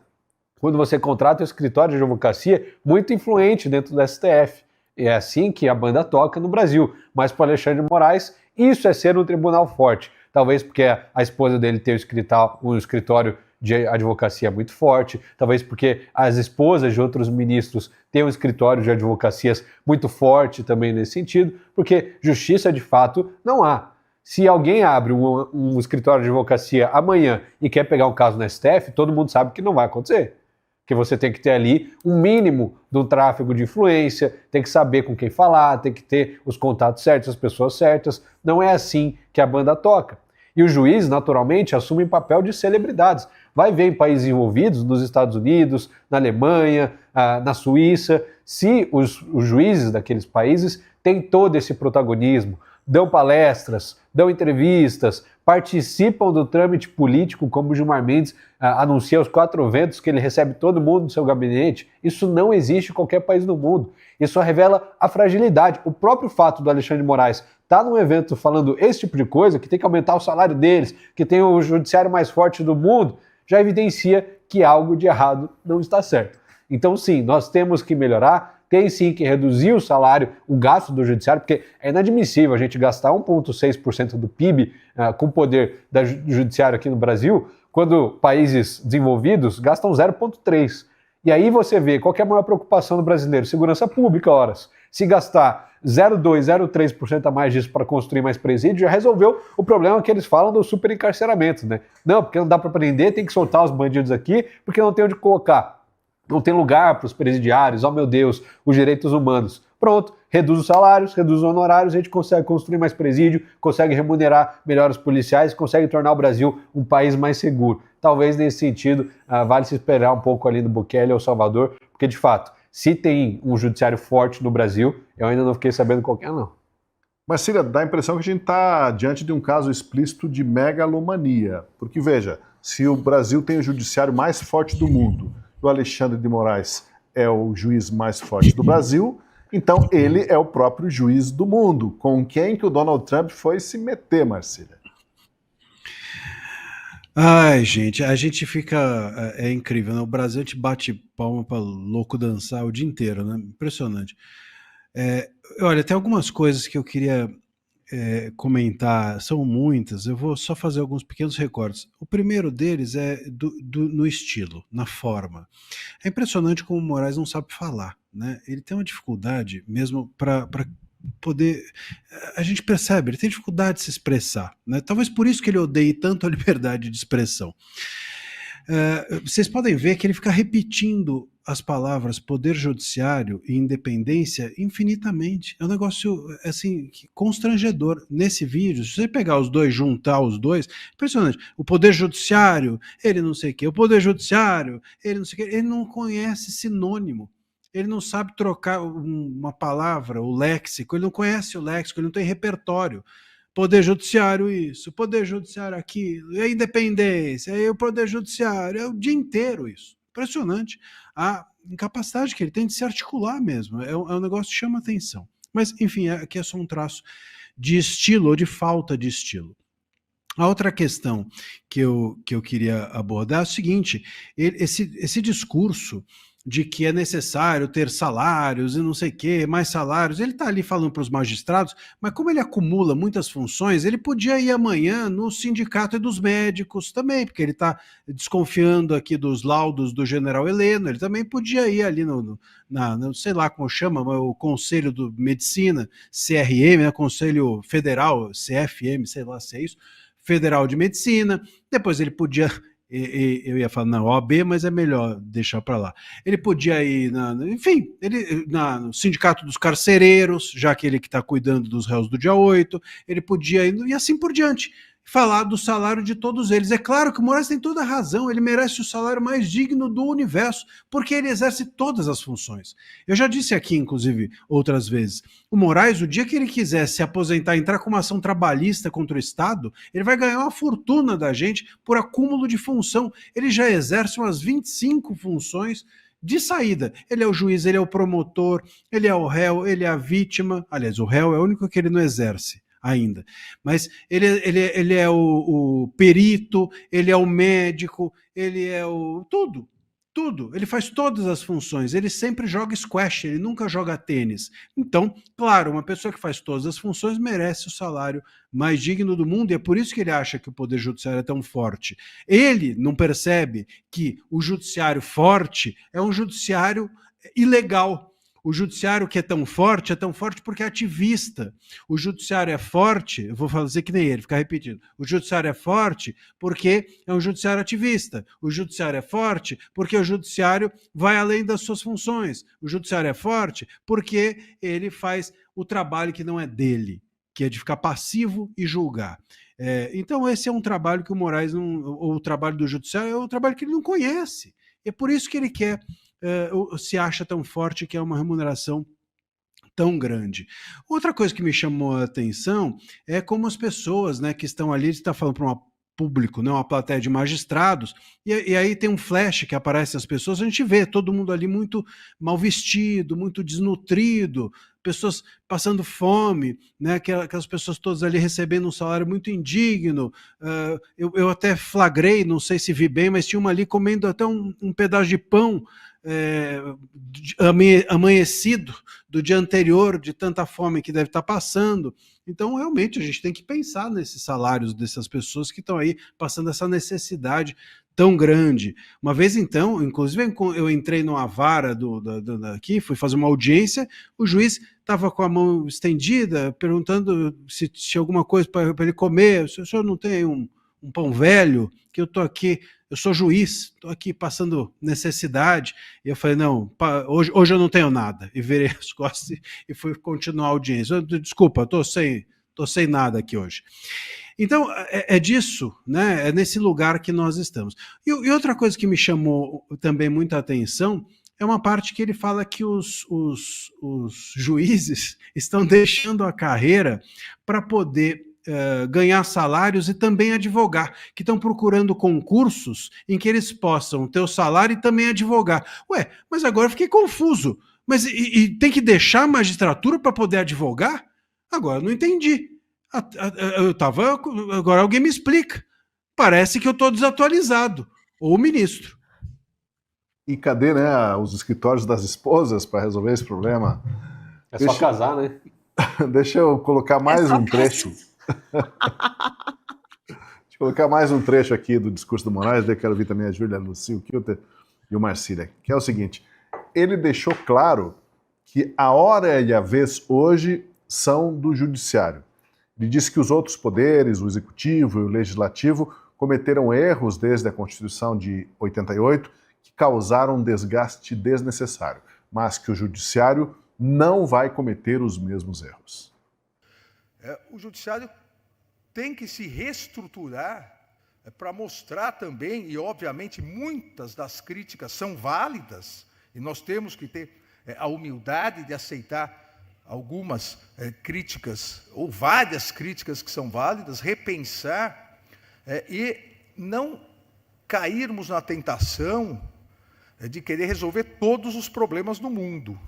quando você contrata um escritório de advocacia muito influente dentro do STF. E é assim que a banda toca no Brasil. Mas para Alexandre de Moraes, isso é ser um tribunal forte. Talvez porque a esposa dele tem um escritório de advocacia muito forte, talvez porque as esposas de outros ministros têm um escritório de advocacias muito forte também nesse sentido, porque justiça de fato não há. Se alguém abre um escritório de advocacia amanhã e quer pegar um caso no STF, todo mundo sabe que não vai acontecer. Que você tem que ter ali um mínimo do tráfego de influência, tem que saber com quem falar, tem que ter os contatos certos, as pessoas certas. Não é assim que a banda toca. E os juízes, naturalmente, assumem papel de celebridades. Vai ver em países envolvidos, nos Estados Unidos, na Alemanha, na Suíça, se os juízes daqueles países têm todo esse protagonismo, dão palestras, dão entrevistas, participam do trâmite político, como o Gilmar Mendes anuncia aos 4 ventos que ele recebe todo mundo no seu gabinete. Isso não existe em qualquer país do mundo. Isso revela a fragilidade. O próprio fato do Alexandre de Moraes estar num evento falando esse tipo de coisa, que tem que aumentar o salário deles, que tem o judiciário mais forte do mundo, já evidencia que algo de errado não está certo. Então sim, nós temos que melhorar, tem sim que reduzir o salário, o gasto do judiciário, porque é inadmissível a gente gastar 1,6% do PIB com o poder do judiciário aqui no Brasil, quando países desenvolvidos gastam 0,3%. E aí você vê qual que é a maior preocupação do brasileiro, segurança pública, horas. Se gastar 0,2%, 0,3% a mais disso para construir mais presídio, já resolveu o problema que eles falam do superencarceramento, né? Não, porque não dá para prender, tem que soltar os bandidos aqui, porque não tem onde colocar. Não tem lugar para os presidiários, oh meu Deus, os direitos humanos. Pronto, reduz os salários, reduz os honorários, a gente consegue construir mais presídio, consegue remunerar melhor os policiais, consegue tornar o Brasil um país mais seguro. Talvez nesse sentido, vale se esperar um pouco ali no Bukele ou Salvador, porque de fato, Se tem um judiciário forte no Brasil, eu ainda não fiquei sabendo qual que é, não. Marcília, dá a impressão que a gente está diante de um caso explícito de megalomania. Porque, veja, se o Brasil tem o judiciário mais forte do mundo, e o Alexandre de Moraes é o juiz mais forte do Brasil, então ele é o próprio juiz do mundo. Com quem que o Donald Trump foi se meter, Marcília? Ai, gente, a gente fica... É incrível, né? O Brasil, a gente bate palma para louco dançar o dia inteiro, né? Impressionante. Olha, tem algumas coisas que eu queria comentar, são muitas, eu vou só fazer alguns pequenos recortes. O primeiro deles é no estilo, na forma. É impressionante como o Moraes não sabe falar, né? Ele tem uma dificuldade mesmo para poder... A gente percebe, ele tem dificuldade de se expressar, né? Talvez por isso que ele odeie tanto a liberdade de expressão. Vocês podem ver que ele fica repetindo as palavras poder judiciário e independência infinitamente. É um negócio assim constrangedor. Nesse vídeo, se você pegar os dois, juntar os dois, impressionante. O poder judiciário, ele não sei o quê. O poder judiciário, ele não sei o quê. Ele não conhece sinônimo. Ele não sabe trocar uma palavra, o léxico. Ele não conhece o léxico, ele não tem repertório. Poder judiciário isso, poder judiciário aquilo, a independência, e o poder judiciário, é o dia inteiro isso. Impressionante a incapacidade que ele tem de se articular mesmo, é um negócio que chama atenção. Mas, enfim, aqui é só um traço de estilo ou de falta de estilo. A outra questão que eu queria abordar é o seguinte, esse discurso de que é necessário ter salários e não sei o que, mais salários, ele está ali falando para os magistrados, mas como ele acumula muitas funções, ele podia ir amanhã no sindicato e dos médicos também, porque ele está desconfiando aqui dos laudos do general Heleno, ele também podia ir ali no sei lá como chama, o Conselho de Medicina, CRM, né, Conselho Federal, CFM, sei lá se é isso, Federal de Medicina, depois ele podia... eu ia falar na OAB, mas é melhor deixar para lá. Ele podia ir, enfim, no Sindicato dos Carcereiros, já que ele que está cuidando dos réus do dia 8, ele podia ir, e assim por diante, falar do salário de todos eles. É claro que o Moraes tem toda a razão, ele merece o salário mais digno do universo, porque ele exerce todas as funções. Eu já disse aqui, inclusive, outras vezes, o Moraes, o dia que ele quiser se aposentar, entrar com uma ação trabalhista contra o Estado, ele vai ganhar uma fortuna da gente por acúmulo de função. Ele já exerce umas 25 funções de saída. Ele é o juiz, ele é o promotor, ele é o réu, ele é a vítima. Aliás, o réu é o único que ele não exerce ainda, mas ele é o perito, ele é o médico, ele é o tudo, ele faz todas as funções, ele sempre joga squash, ele nunca joga tênis. Então, claro, uma pessoa que faz todas as funções merece o salário mais digno do mundo, e é por isso que ele acha que o poder judiciário é tão forte. Ele não percebe que o judiciário forte é um judiciário ilegal. O judiciário que é tão forte porque é ativista. O judiciário é forte, eu vou fazer que nem ele, ficar repetindo. O judiciário é forte porque é um judiciário ativista. O judiciário é forte porque o judiciário vai além das suas funções. O judiciário é forte porque ele faz o trabalho que não é dele, que é de ficar passivo e julgar. Então esse é um trabalho que o Moraes, ou o trabalho do judiciário, é um trabalho que ele não conhece. É por isso que ele quer... se acha tão forte, que é uma remuneração tão grande. Outra coisa que me chamou a atenção é como as pessoas, né, que estão ali, está falando para um público, né, uma plateia de magistrados, e aí tem um flash que aparece as pessoas, a gente vê todo mundo ali muito mal vestido, muito desnutrido, pessoas passando fome, né, aquelas pessoas todas ali recebendo um salário muito indigno. Eu até flagrei, não sei se vi bem, mas tinha uma ali comendo até um pedaço de pão amanhecido do dia anterior, de tanta fome que deve estar passando. Então, realmente, a gente tem que pensar nesses salários dessas pessoas que estão aí passando essa necessidade tão grande. Uma vez, então, inclusive, eu entrei numa vara aqui, fui fazer uma audiência, o juiz estava com a mão estendida, perguntando se tinha alguma coisa para ele comer. O senhor não tem um pão velho? Que eu estou aqui, eu sou juiz, estou aqui passando necessidade. E eu falei, não, hoje eu não tenho nada. E virei as costas e fui continuar a audiência. Desculpa, estou sem nada aqui hoje. Então, é disso, né? É nesse lugar que nós estamos. E outra coisa que me chamou também muita atenção é uma parte que ele fala que os juízes estão deixando a carreira para poder ganhar salários e também advogar, que estão procurando concursos em que eles possam ter o salário e também advogar. Ué, mas agora eu fiquei confuso. Mas e tem que deixar a magistratura para poder advogar? Agora eu não entendi. Agora alguém me explica. Parece que eu estou desatualizado. Ou o ministro. E cadê, né, os escritórios das esposas para resolver esse problema? É só casar, né? Deixa eu colocar mais um trecho. Deixa eu colocar mais um trecho aqui do discurso do Moraes, daí quero ouvir também a Júlia, a Lucy, o Kilter e o Marcília, que é o seguinte: ele deixou claro que a hora e a vez hoje são do judiciário. Ele disse que os outros poderes, o executivo e o legislativo, cometeram erros desde a Constituição de 88 que causaram um desgaste desnecessário, mas que o judiciário não vai cometer os mesmos erros. O judiciário tem que se reestruturar para mostrar também, e obviamente muitas das críticas são válidas, e nós temos que ter a humildade de aceitar algumas críticas, ou várias críticas que são válidas, repensar e não cairmos na tentação de querer resolver todos os problemas do mundo.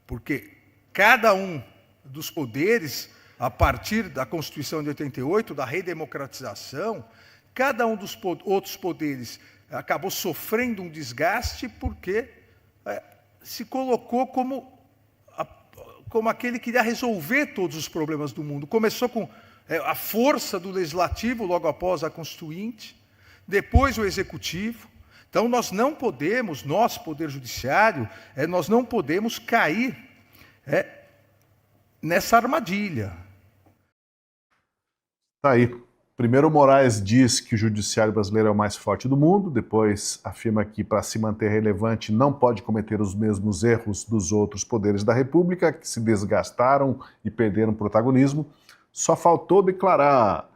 Porque cada um dos poderes, a partir da Constituição de 88, da redemocratização, cada um dos outros poderes acabou sofrendo um desgaste porque se colocou como aquele que iria resolver todos os problemas do mundo. Começou com a força do legislativo, logo após a Constituinte, depois o executivo. Então nós não podemos, nós, Poder Judiciário, nós não podemos cair nessa armadilha. Tá aí. Primeiro, o Moraes diz que o judiciário brasileiro é o mais forte do mundo, depois afirma que, para se manter relevante, não pode cometer os mesmos erros dos outros poderes da República, que se desgastaram e perderam protagonismo. Só faltou declarar,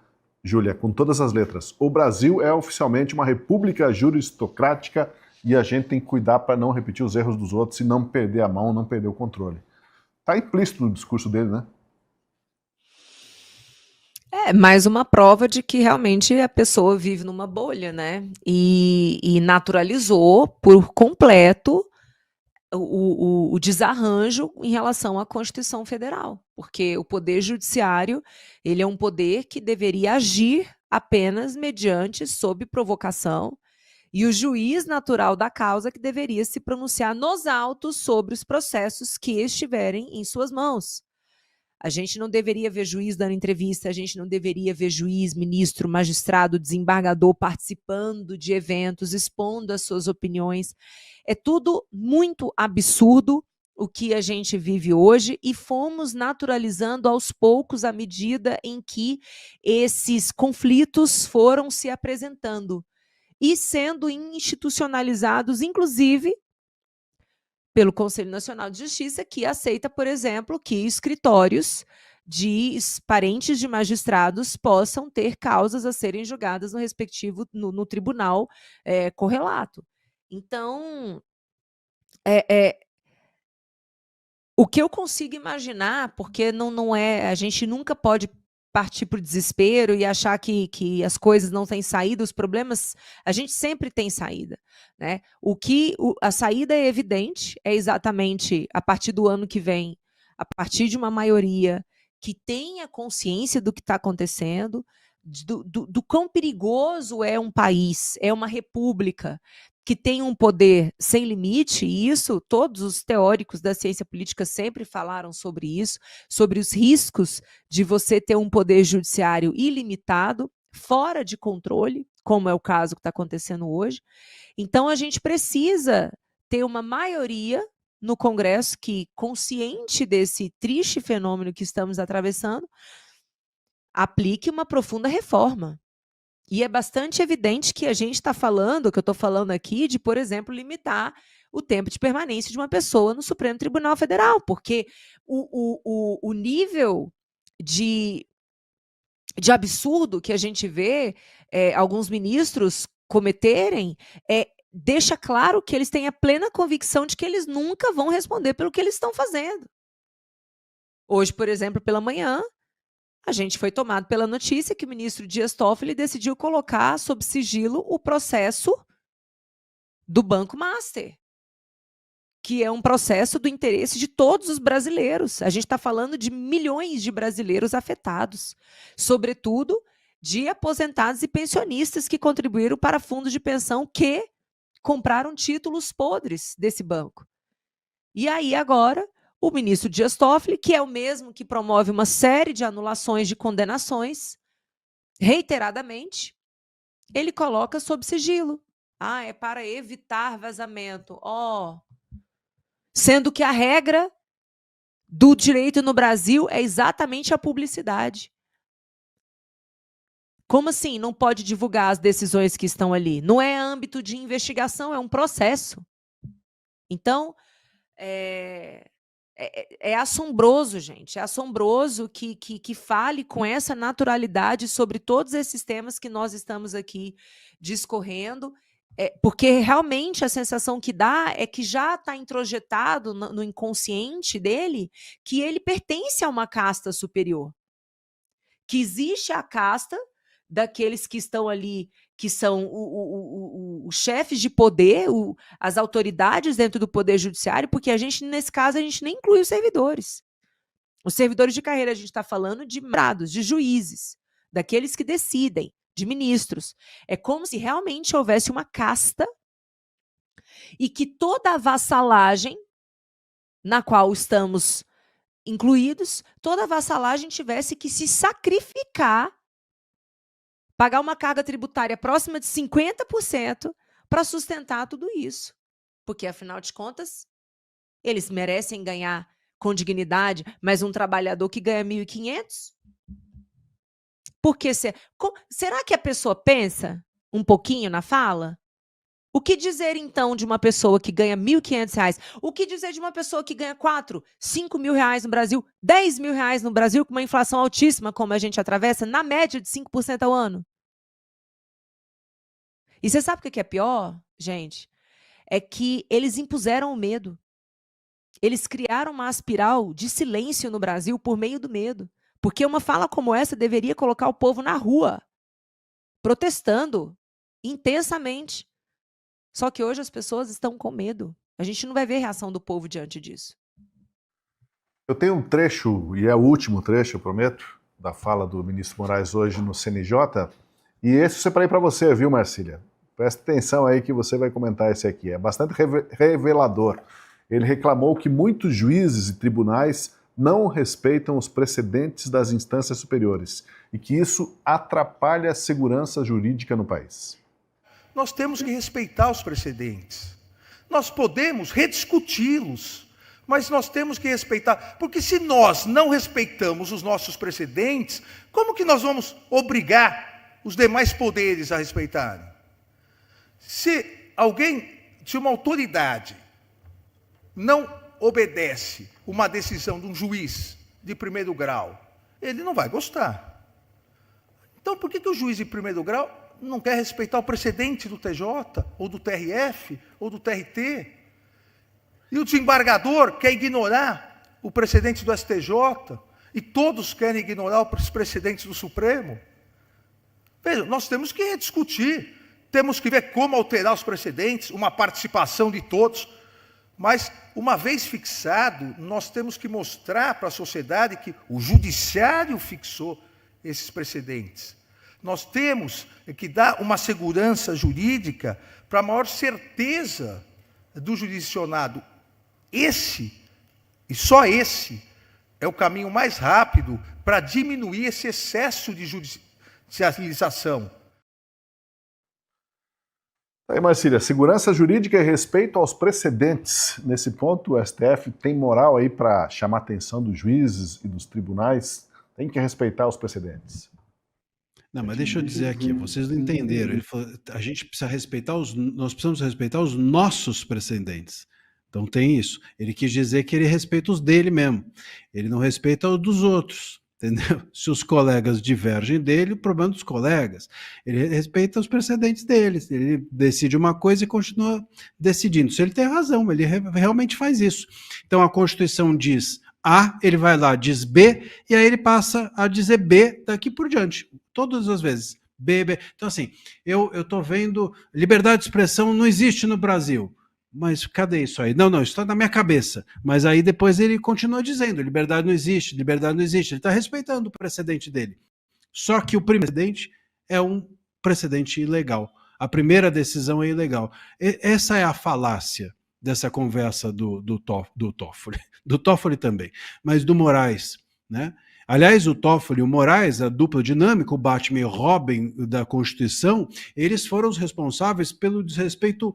Júlia, com todas as letras: o Brasil é oficialmente uma república juristocrática e a gente tem que cuidar para não repetir os erros dos outros e não perder a mão, não perder o controle. Está implícito no discurso dele, né? É mais uma prova de que realmente a pessoa vive numa bolha, né? E naturalizou por completo o desarranjo em relação à Constituição Federal, porque o Poder Judiciário, ele é um poder que deveria agir apenas mediante, sob provocação, e o juiz natural da causa que deveria se pronunciar nos autos sobre os processos que estiverem em suas mãos. A gente não deveria ver juiz dando entrevista, a gente não deveria ver juiz, ministro, magistrado, desembargador participando de eventos, expondo as suas opiniões. É tudo muito absurdo o que a gente vive hoje e fomos naturalizando aos poucos à medida em que esses conflitos foram se apresentando e sendo institucionalizados, inclusive pelo Conselho Nacional de Justiça, que aceita, por exemplo, que escritórios de parentes de magistrados possam ter causas a serem julgadas no respectivo, no tribunal correlato. Então, o que eu consigo imaginar, porque não é, a gente nunca pode partir para o desespero e achar que as coisas não têm saída, os problemas, a gente sempre tem saída, né? A saída é evidente, é exatamente a partir do ano que vem, a partir de uma maioria que tenha consciência do que está acontecendo, do quão perigoso é um país, é uma república que tem um poder sem limite, e isso todos os teóricos da ciência política sempre falaram sobre isso, sobre os riscos de você ter um poder judiciário ilimitado, fora de controle, como é o caso que está acontecendo hoje. Então, a gente precisa ter uma maioria no Congresso que, consciente desse triste fenômeno que estamos atravessando, aplique uma profunda reforma. E é bastante evidente que a gente está falando, que eu estou falando aqui, de, por exemplo, limitar o tempo de permanência de uma pessoa no Supremo Tribunal Federal, porque o nível de absurdo que a gente vê alguns ministros cometerem deixa claro que eles têm a plena convicção de que eles nunca vão responder pelo que eles estão fazendo. Hoje, por exemplo, pela manhã, a gente foi tomado pela notícia que o ministro Dias Toffoli decidiu colocar sob sigilo o processo do Banco Master, que é um processo do interesse de todos os brasileiros. A gente está falando de milhões de brasileiros afetados, sobretudo de aposentados e pensionistas que contribuíram para fundos de pensão que compraram títulos podres desse banco. E aí agora, o ministro Dias Toffoli, que é o mesmo que promove uma série de anulações de condenações, reiteradamente, ele coloca sob sigilo. É para evitar vazamento. Sendo que a regra do direito no Brasil é exatamente a publicidade. Como assim não pode divulgar as decisões que estão ali? Não é âmbito de investigação, é um processo. Então, é assombroso, gente. É assombroso que fale com essa naturalidade sobre todos esses temas que nós estamos aqui discorrendo, porque realmente a sensação que dá é que já está introjetado no inconsciente dele que ele pertence a uma casta superior. Que existe a casta daqueles que estão ali, que são os chefes de poder, as autoridades dentro do poder judiciário, porque nesse caso, a gente nem inclui os servidores. Os servidores de carreira, a gente está falando de magistrados, de juízes, daqueles que decidem, de ministros. É como se realmente houvesse uma casta e que toda a vassalagem na qual estamos incluídos, toda a vassalagem tivesse que se sacrificar, pagar uma carga tributária próxima de 50% para sustentar tudo isso. Porque, afinal de contas, eles merecem ganhar com dignidade, mas um trabalhador que ganha 1.500? Porque será que a pessoa pensa um pouquinho na fala? O que dizer, então, de uma pessoa que ganha R$1.500? O que dizer de uma pessoa que ganha 4, 5 mil reais no Brasil, 10 mil reais no Brasil, com uma inflação altíssima, como a gente atravessa, na média de 5% ao ano? E você sabe o que é pior, gente? É que eles impuseram o medo. Eles criaram uma espiral de silêncio no Brasil por meio do medo. Porque uma fala como essa deveria colocar o povo na rua, protestando intensamente. Só que hoje as pessoas estão com medo. A gente não vai ver reação do povo diante disso. Eu tenho um trecho, e é o último trecho, eu prometo, da fala do ministro Moraes hoje no CNJ, e esse eu separei para você, viu, Marcília? Presta atenção aí que você vai comentar esse aqui. É bastante revelador. Ele reclamou que muitos juízes e tribunais não respeitam os precedentes das instâncias superiores e que isso atrapalha a segurança jurídica no país. Nós temos que respeitar os precedentes. Nós podemos rediscuti-los, mas nós temos que respeitar. Porque se nós não respeitamos os nossos precedentes, como que nós vamos obrigar os demais poderes a respeitarem? Se uma autoridade não obedece uma decisão de um juiz de primeiro grau, ele não vai gostar. Então, por que o juiz de primeiro grau não quer respeitar o precedente do TJ, ou do TRF, ou do TRT? E o desembargador quer ignorar o precedente do STJ, e todos querem ignorar os precedentes do Supremo? Veja, nós temos que rediscutir, temos que ver como alterar os precedentes, uma participação de todos, mas, uma vez fixado, nós temos que mostrar para a sociedade que o judiciário fixou esses precedentes. Nós temos que dar uma segurança jurídica para a maior certeza do jurisdicionado. Esse, e só esse, é o caminho mais rápido para diminuir esse excesso de judicialização. Aí, Marcília, segurança jurídica e respeito aos precedentes. Nesse ponto, o STF tem moral aí para chamar a atenção dos juízes e dos tribunais? Tem que respeitar os precedentes. Não, mas deixa eu dizer aqui, vocês não entenderam. Ele falou, nós precisamos respeitar os nossos precedentes. Então tem isso. Ele quis dizer que ele respeita os dele mesmo. Ele não respeita os dos outros. entendeu? Se os colegas divergem dele, o problema é dos colegas. Ele respeita os precedentes deles, ele decide uma coisa e continua decidindo. Se ele tem razão, ele realmente faz isso. Então a Constituição diz A, ele vai lá, diz B, e aí ele passa a dizer B daqui por diante, todas as vezes. B, B. Então assim, eu estou vendo, liberdade de expressão não existe no Brasil. Mas cadê isso aí? Não, isso está na minha cabeça. Mas aí depois ele continua dizendo, liberdade não existe, liberdade não existe. Ele está respeitando o precedente dele. Só que o precedente é um precedente ilegal. A primeira decisão é ilegal. Essa é a falácia dessa conversa do Toffoli. Do Toffoli também, mas do Moraes, né? Aliás, o Toffoli e o Moraes, a dupla dinâmica, o Batman e o Robin da Constituição, eles foram os responsáveis pelo desrespeito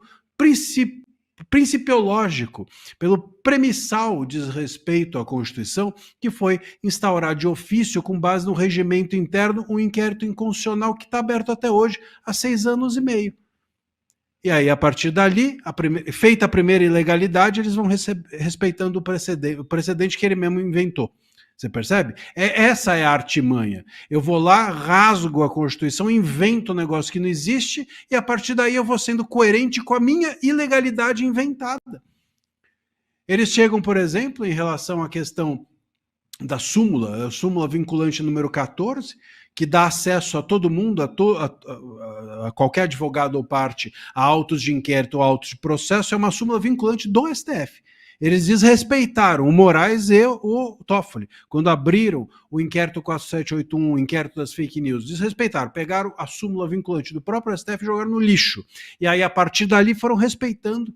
principiológico, pelo premissal desrespeito à Constituição, que foi instaurar de ofício, com base no regimento interno, um inquérito inconstitucional que está aberto até hoje, há 6 anos e meio. E aí, a partir dali, feita a primeira ilegalidade, eles vão respeitando o precedente que ele mesmo inventou. Você percebe? Essa é a artimanha. Eu vou lá, rasgo a Constituição, invento um negócio que não existe e a partir daí eu vou sendo coerente com a minha ilegalidade inventada. Eles chegam, por exemplo, em relação à questão da súmula, a súmula vinculante número 14, que dá acesso a todo mundo, a qualquer advogado ou parte, a autos de inquérito ou autos de processo, é uma súmula vinculante do STF. Eles desrespeitaram o Moraes e o Toffoli, quando abriram o inquérito 4781, o inquérito das fake news, desrespeitaram, pegaram a súmula vinculante do próprio STF e jogaram no lixo. E aí, a partir dali, foram respeitando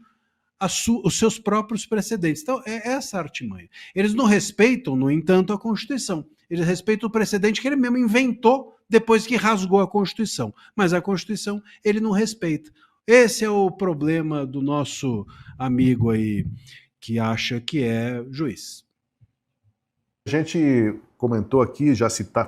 os seus próprios precedentes. Então, é essa a artimanha. Eles não respeitam, no entanto, a Constituição. Eles respeitam o precedente que ele mesmo inventou depois que rasgou a Constituição. Mas a Constituição ele não respeita. Esse é o problema do nosso amigo aí, que acha que é juiz. A gente comentou aqui,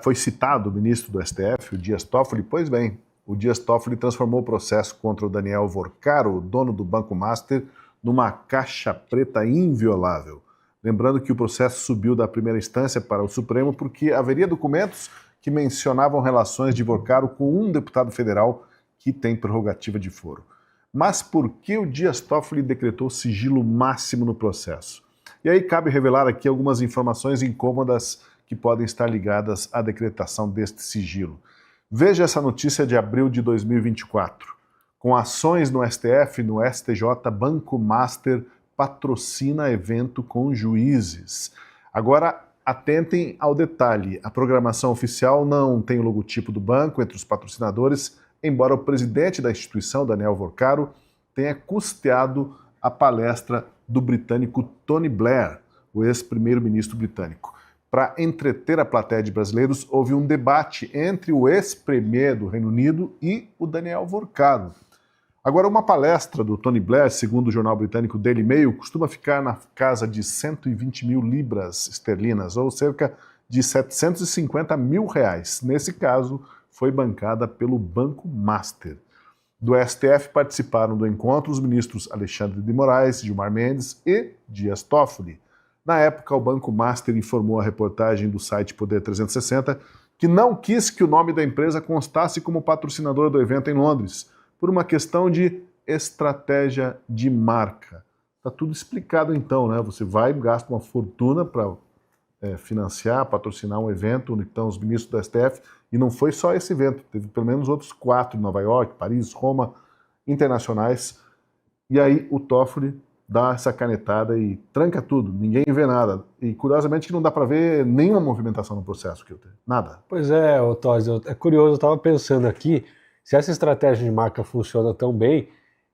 foi citado o ministro do STF, o Dias Toffoli. Pois bem, o Dias Toffoli transformou o processo contra o Daniel Vorcaro, dono do Banco Master, numa caixa preta inviolável. Lembrando que o processo subiu da primeira instância para o Supremo porque haveria documentos que mencionavam relações de Vorcaro com um deputado federal que tem prerrogativa de foro. Mas por que o Dias Toffoli decretou sigilo máximo no processo? E aí cabe revelar aqui algumas informações incômodas que podem estar ligadas à decretação deste sigilo. Veja essa notícia de abril de 2024. Com ações no STF e no STJ, Banco Master patrocina evento com juízes. Agora, atentem ao detalhe. A programação oficial não tem o logotipo do banco entre os patrocinadores, embora o presidente da instituição, Daniel Vorcaro, tenha custeado a palestra do britânico Tony Blair, o ex-primeiro-ministro britânico. Para entreter a plateia de brasileiros, houve um debate entre o ex-premier do Reino Unido e o Daniel Vorcaro. Agora, uma palestra do Tony Blair, segundo o jornal britânico Daily Mail, costuma ficar na casa de 120 mil libras esterlinas, ou cerca de 750 mil reais. Nesse caso, foi bancada pelo Banco Master. Do STF participaram do encontro os ministros Alexandre de Moraes, Gilmar Mendes e Dias Toffoli. Na época, o Banco Master informou a reportagem do site Poder 360 que não quis que o nome da empresa constasse como patrocinador do evento em Londres, por uma questão de estratégia de marca. Está tudo explicado então, né? Você vai e gasta uma fortuna para financiar, patrocinar um evento onde estão os ministros do STF, e não foi só esse evento, teve pelo menos outros 4 em Nova York, Paris, Roma, internacionais, e aí o Toffoli dá essa canetada e tranca tudo, ninguém vê nada, e curiosamente que não dá para ver nenhuma movimentação no processo, nada. Pois é, Tosi, é curioso, eu estava pensando aqui, se essa estratégia de marca funciona tão bem,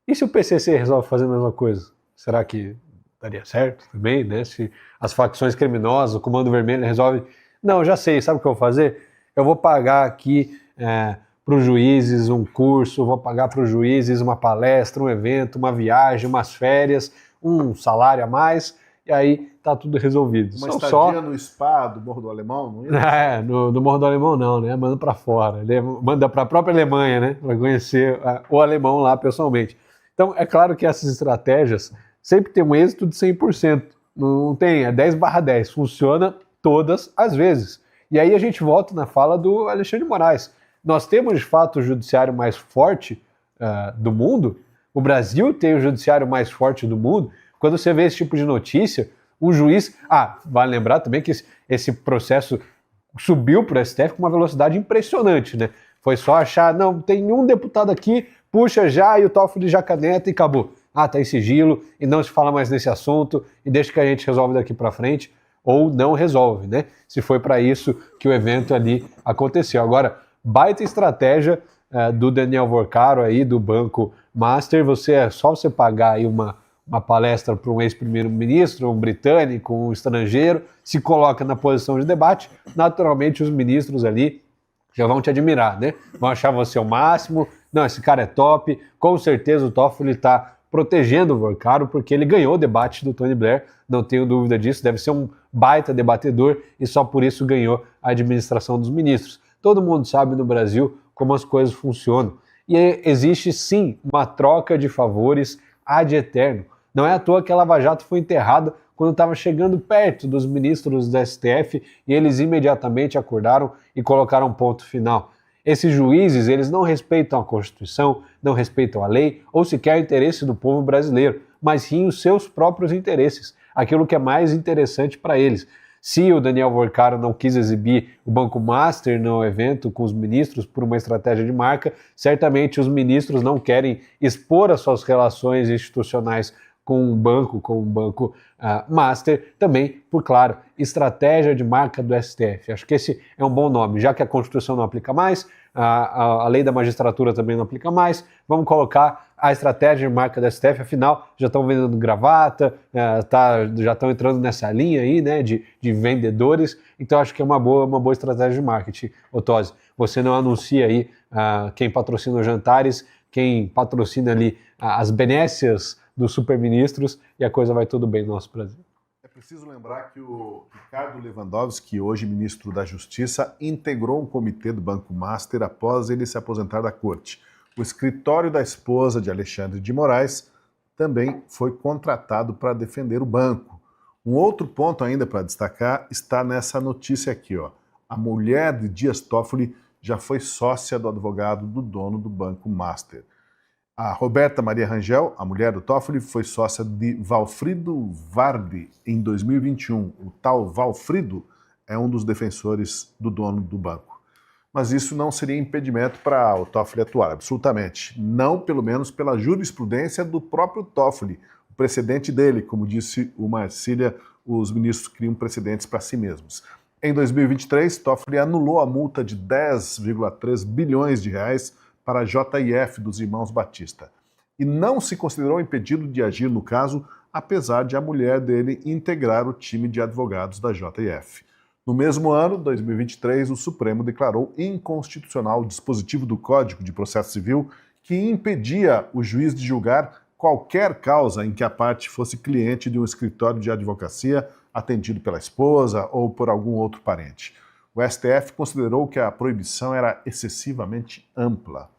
e se o PCC resolve fazer a mesma coisa? Será que daria certo também, né? Se as facções criminosas, o Comando Vermelho resolve... Não, já sei, sabe o que eu vou fazer? Eu vou pagar aqui para os juízes um curso, vou pagar para os juízes uma palestra, um evento, uma viagem, umas férias, um salário a mais, e aí tá tudo resolvido. Uma estadia no spa do Morro do Alemão? Não ia? No Morro do Alemão não, né? Manda para fora. Ele manda para a própria Alemanha, né? Para conhecer o alemão lá pessoalmente. Então, é claro que essas estratégias sempre tem um êxito de 100%. Não tem, é 10/10. Funciona todas as vezes. E aí a gente volta na fala do Alexandre de Moraes. Nós temos, de fato, o judiciário mais forte do mundo. O Brasil tem o judiciário mais forte do mundo. Quando você vê esse tipo de notícia, o juiz... vale lembrar também que esse processo subiu para o STF com uma velocidade impressionante, né? Foi só achar, não, tem um deputado aqui, puxa já, e o Toffoli já caneta e acabou. Tá em sigilo, e não se fala mais nesse assunto, e deixa que a gente resolve daqui para frente, ou não resolve, né? Se foi para isso que o evento ali aconteceu. Agora, baita estratégia do Daniel Vorcaro aí, do Banco Master, é só você pagar aí uma palestra para um ex-primeiro-ministro, um britânico, um estrangeiro, se coloca na posição de debate, naturalmente os ministros ali já vão te admirar, né? Vão achar você o máximo, não, esse cara é top, com certeza o Toffoli está protegendo o Vorcaro, porque ele ganhou o debate do Tony Blair, não tenho dúvida disso, deve ser um baita debatedor e só por isso ganhou a administração dos ministros. Todo mundo sabe no Brasil como as coisas funcionam. E existe sim uma troca de favores ad eterno. Não é à toa que a Lava Jato foi enterrada quando estava chegando perto dos ministros do STF e eles imediatamente acordaram e colocaram ponto final. Esses juízes, eles não respeitam a Constituição, não respeitam a lei ou sequer o interesse do povo brasileiro, mas sim os seus próprios interesses, aquilo que é mais interessante para eles. Se o Daniel Vorcaro não quis exibir o Banco Master no evento com os ministros por uma estratégia de marca, certamente os ministros não querem expor as suas relações institucionais com o Banco Master, também por, claro, estratégia de marca do STF. Acho que esse é um bom nome, já que a Constituição não aplica mais, a lei da magistratura também não aplica mais, vamos colocar a estratégia de marca do STF, afinal, já estão vendendo gravata, já estão entrando nessa linha aí, né, de vendedores, então acho que é uma boa estratégia de marketing, Otosi. Você não anuncia aí quem patrocina os jantares, quem patrocina ali as benécias dos superministros e a coisa vai tudo bem no nosso Brasil. É preciso lembrar que o Ricardo Lewandowski, hoje ministro da Justiça, integrou um comitê do Banco Master após ele se aposentar da corte. O escritório da esposa de Alexandre de Moraes também foi contratado para defender o banco. Um outro ponto ainda para destacar está nessa notícia aqui, ó. A mulher de Dias Toffoli já foi sócia do advogado do dono do Banco Master. A Roberta Maria Rangel, a mulher do Toffoli, foi sócia de Valfrido Vardi em 2021. O tal Valfrido é um dos defensores do dono do banco. Mas isso não seria impedimento para o Toffoli atuar, absolutamente. Não, pelo menos, pela jurisprudência do próprio Toffoli, o precedente dele. Como disse o Marcília, os ministros criam precedentes para si mesmos. Em 2023, Toffoli anulou a multa de 10,3 bilhões de reais para a JIF dos irmãos Batista. E não se considerou impedido de agir no caso, apesar de a mulher dele integrar o time de advogados da JIF. No mesmo ano, 2023, o Supremo declarou inconstitucional o dispositivo do Código de Processo Civil que impedia o juiz de julgar qualquer causa em que a parte fosse cliente de um escritório de advocacia atendido pela esposa ou por algum outro parente. O STF considerou que a proibição era excessivamente ampla.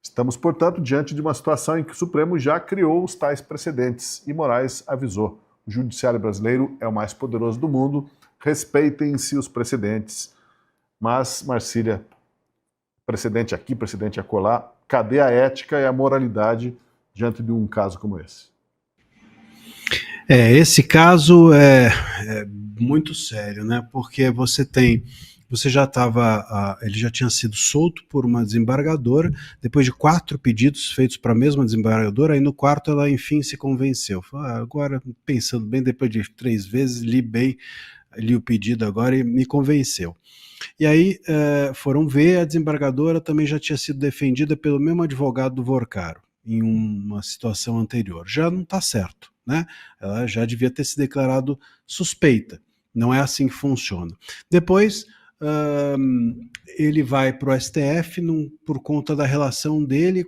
Estamos, portanto, diante de uma situação em que o Supremo já criou os tais precedentes e Moraes avisou: o judiciário brasileiro é o mais poderoso do mundo, respeitem-se os precedentes. Mas, Marcília, precedente aqui, precedente acolá, cadê a ética e a moralidade diante de um caso como esse? Esse caso é muito sério, né? Porque ele já tinha sido solto por uma desembargadora, depois de 4 pedidos feitos para a mesma desembargadora, aí no quarto ela enfim se convenceu. Falou, agora, pensando bem, depois de 3 vezes, li o pedido agora e me convenceu. E aí foram ver, a desembargadora também já tinha sido defendida pelo mesmo advogado do Vorcaro, em uma situação anterior. Já não está certo, né? Ela já devia ter se declarado suspeita. Não é assim que funciona. Depois ele vai para o STF por conta da relação dele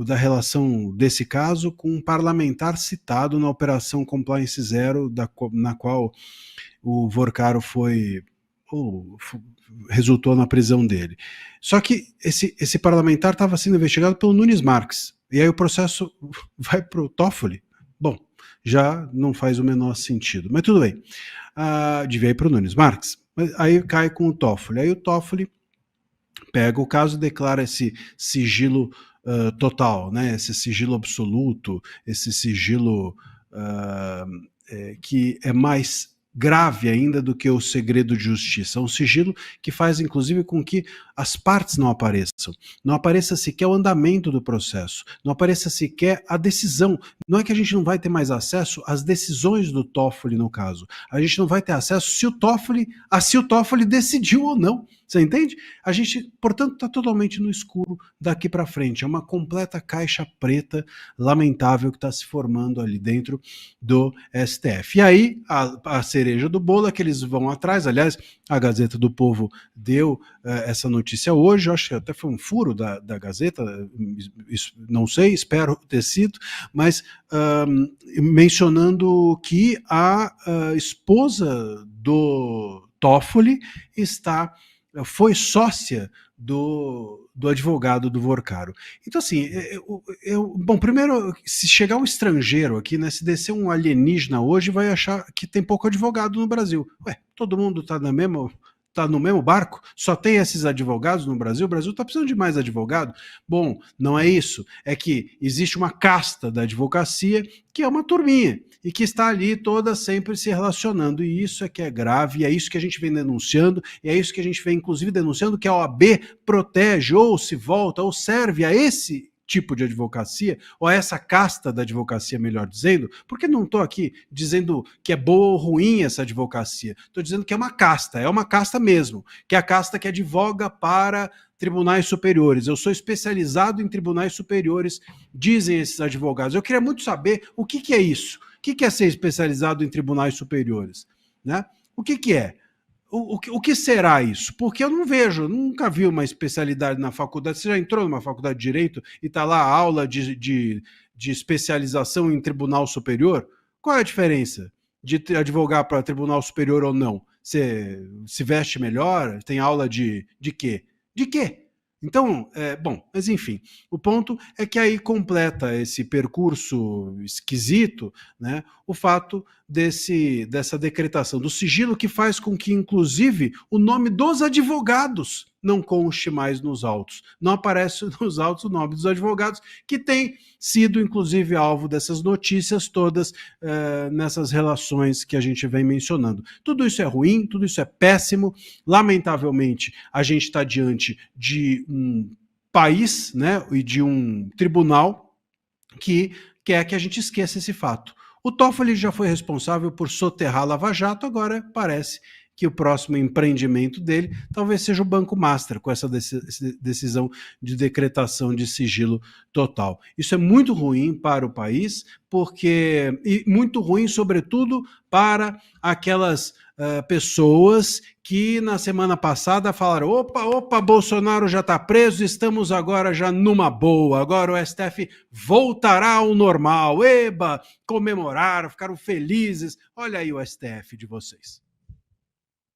da relação desse caso com um parlamentar citado na Operação Compliance Zero, na qual o Vorcaro resultou na prisão dele. Só que esse parlamentar estava sendo investigado pelo Nunes Marques, e aí o processo vai para o Toffoli. Bom, já não faz o menor sentido, mas tudo bem. Devia ir para o Nunes Marques. Mas aí cai com o TOEFL. Aí o TOEFL pega o caso e declara esse sigilo total, né? Esse sigilo absoluto, esse sigilo que é mais grave ainda do que o segredo de justiça. É um sigilo que faz, inclusive, com que as partes não apareçam. Não apareça sequer o andamento do processo. Não apareça sequer a decisão. Não é que a gente não vai ter mais acesso às decisões do TOEFL, no caso. A gente não vai ter acesso se o TOEFL decidiu ou não. Você entende? A gente, portanto, está totalmente no escuro daqui para frente. É uma completa caixa preta lamentável que está se formando ali dentro do STF. E aí, a cereja do bolo é que eles vão atrás. Aliás, a Gazeta do Povo deu essa notícia hoje. Eu acho que até foi um furo da Gazeta, não sei, espero ter sido, mas mencionando que a esposa do Toffoli foi sócia do advogado do Vorcaro. Então, assim, bom, primeiro, se chegar um estrangeiro aqui, né, se descer um alienígena hoje, vai achar que tem pouco advogado no Brasil. Ué, todo mundo está no mesmo barco? Só tem esses advogados no Brasil? O Brasil está precisando de mais advogado? Bom, não é isso. É que existe uma casta da advocacia que é uma turminha e que está ali toda sempre se relacionando. E isso é que é grave, e é isso que a gente vem denunciando, e é isso que a gente vem, inclusive, denunciando que a OAB protege, ou se volta, ou serve a esse tipo de advocacia, ou a essa casta da advocacia, melhor dizendo, porque não estou aqui dizendo que é boa ou ruim essa advocacia, estou dizendo que é uma casta mesmo, que é a casta que advoga para tribunais superiores. Eu sou especializado em tribunais superiores, dizem esses advogados. Eu queria muito saber o que é isso. O que é ser especializado em tribunais superiores? Né? O que é? O que será isso? Porque eu não vejo, nunca vi uma especialidade na faculdade. Você já entrou numa faculdade de Direito e está lá a aula de especialização em Tribunal Superior? Qual é a diferença de advogar para Tribunal Superior ou não? Você se veste melhor? Tem aula de quê? De quê? Então, bom, mas enfim, o ponto é que aí completa esse percurso esquisito, né, o fato dessa decretação do sigilo que faz com que, inclusive, o nome dos advogados não conste mais nos autos. Não aparece nos autos o nome dos advogados, que tem sido, inclusive, alvo dessas notícias todas nessas relações que a gente vem mencionando. Tudo isso é ruim, tudo isso é péssimo. Lamentavelmente, a gente está diante de um país, né, e de um tribunal que quer que a gente esqueça esse fato. O Toffoli já foi responsável por soterrar a Lava Jato, agora parece que o próximo empreendimento dele talvez seja o Banco Master, com essa decisão de decretação de sigilo total. Isso é muito ruim para o país, e muito ruim, sobretudo, para aquelas pessoas que na semana passada falaram: opa, Bolsonaro já está preso, estamos agora já numa boa, agora o STF voltará ao normal, eba, comemoraram, ficaram felizes. Olha aí o STF de vocês.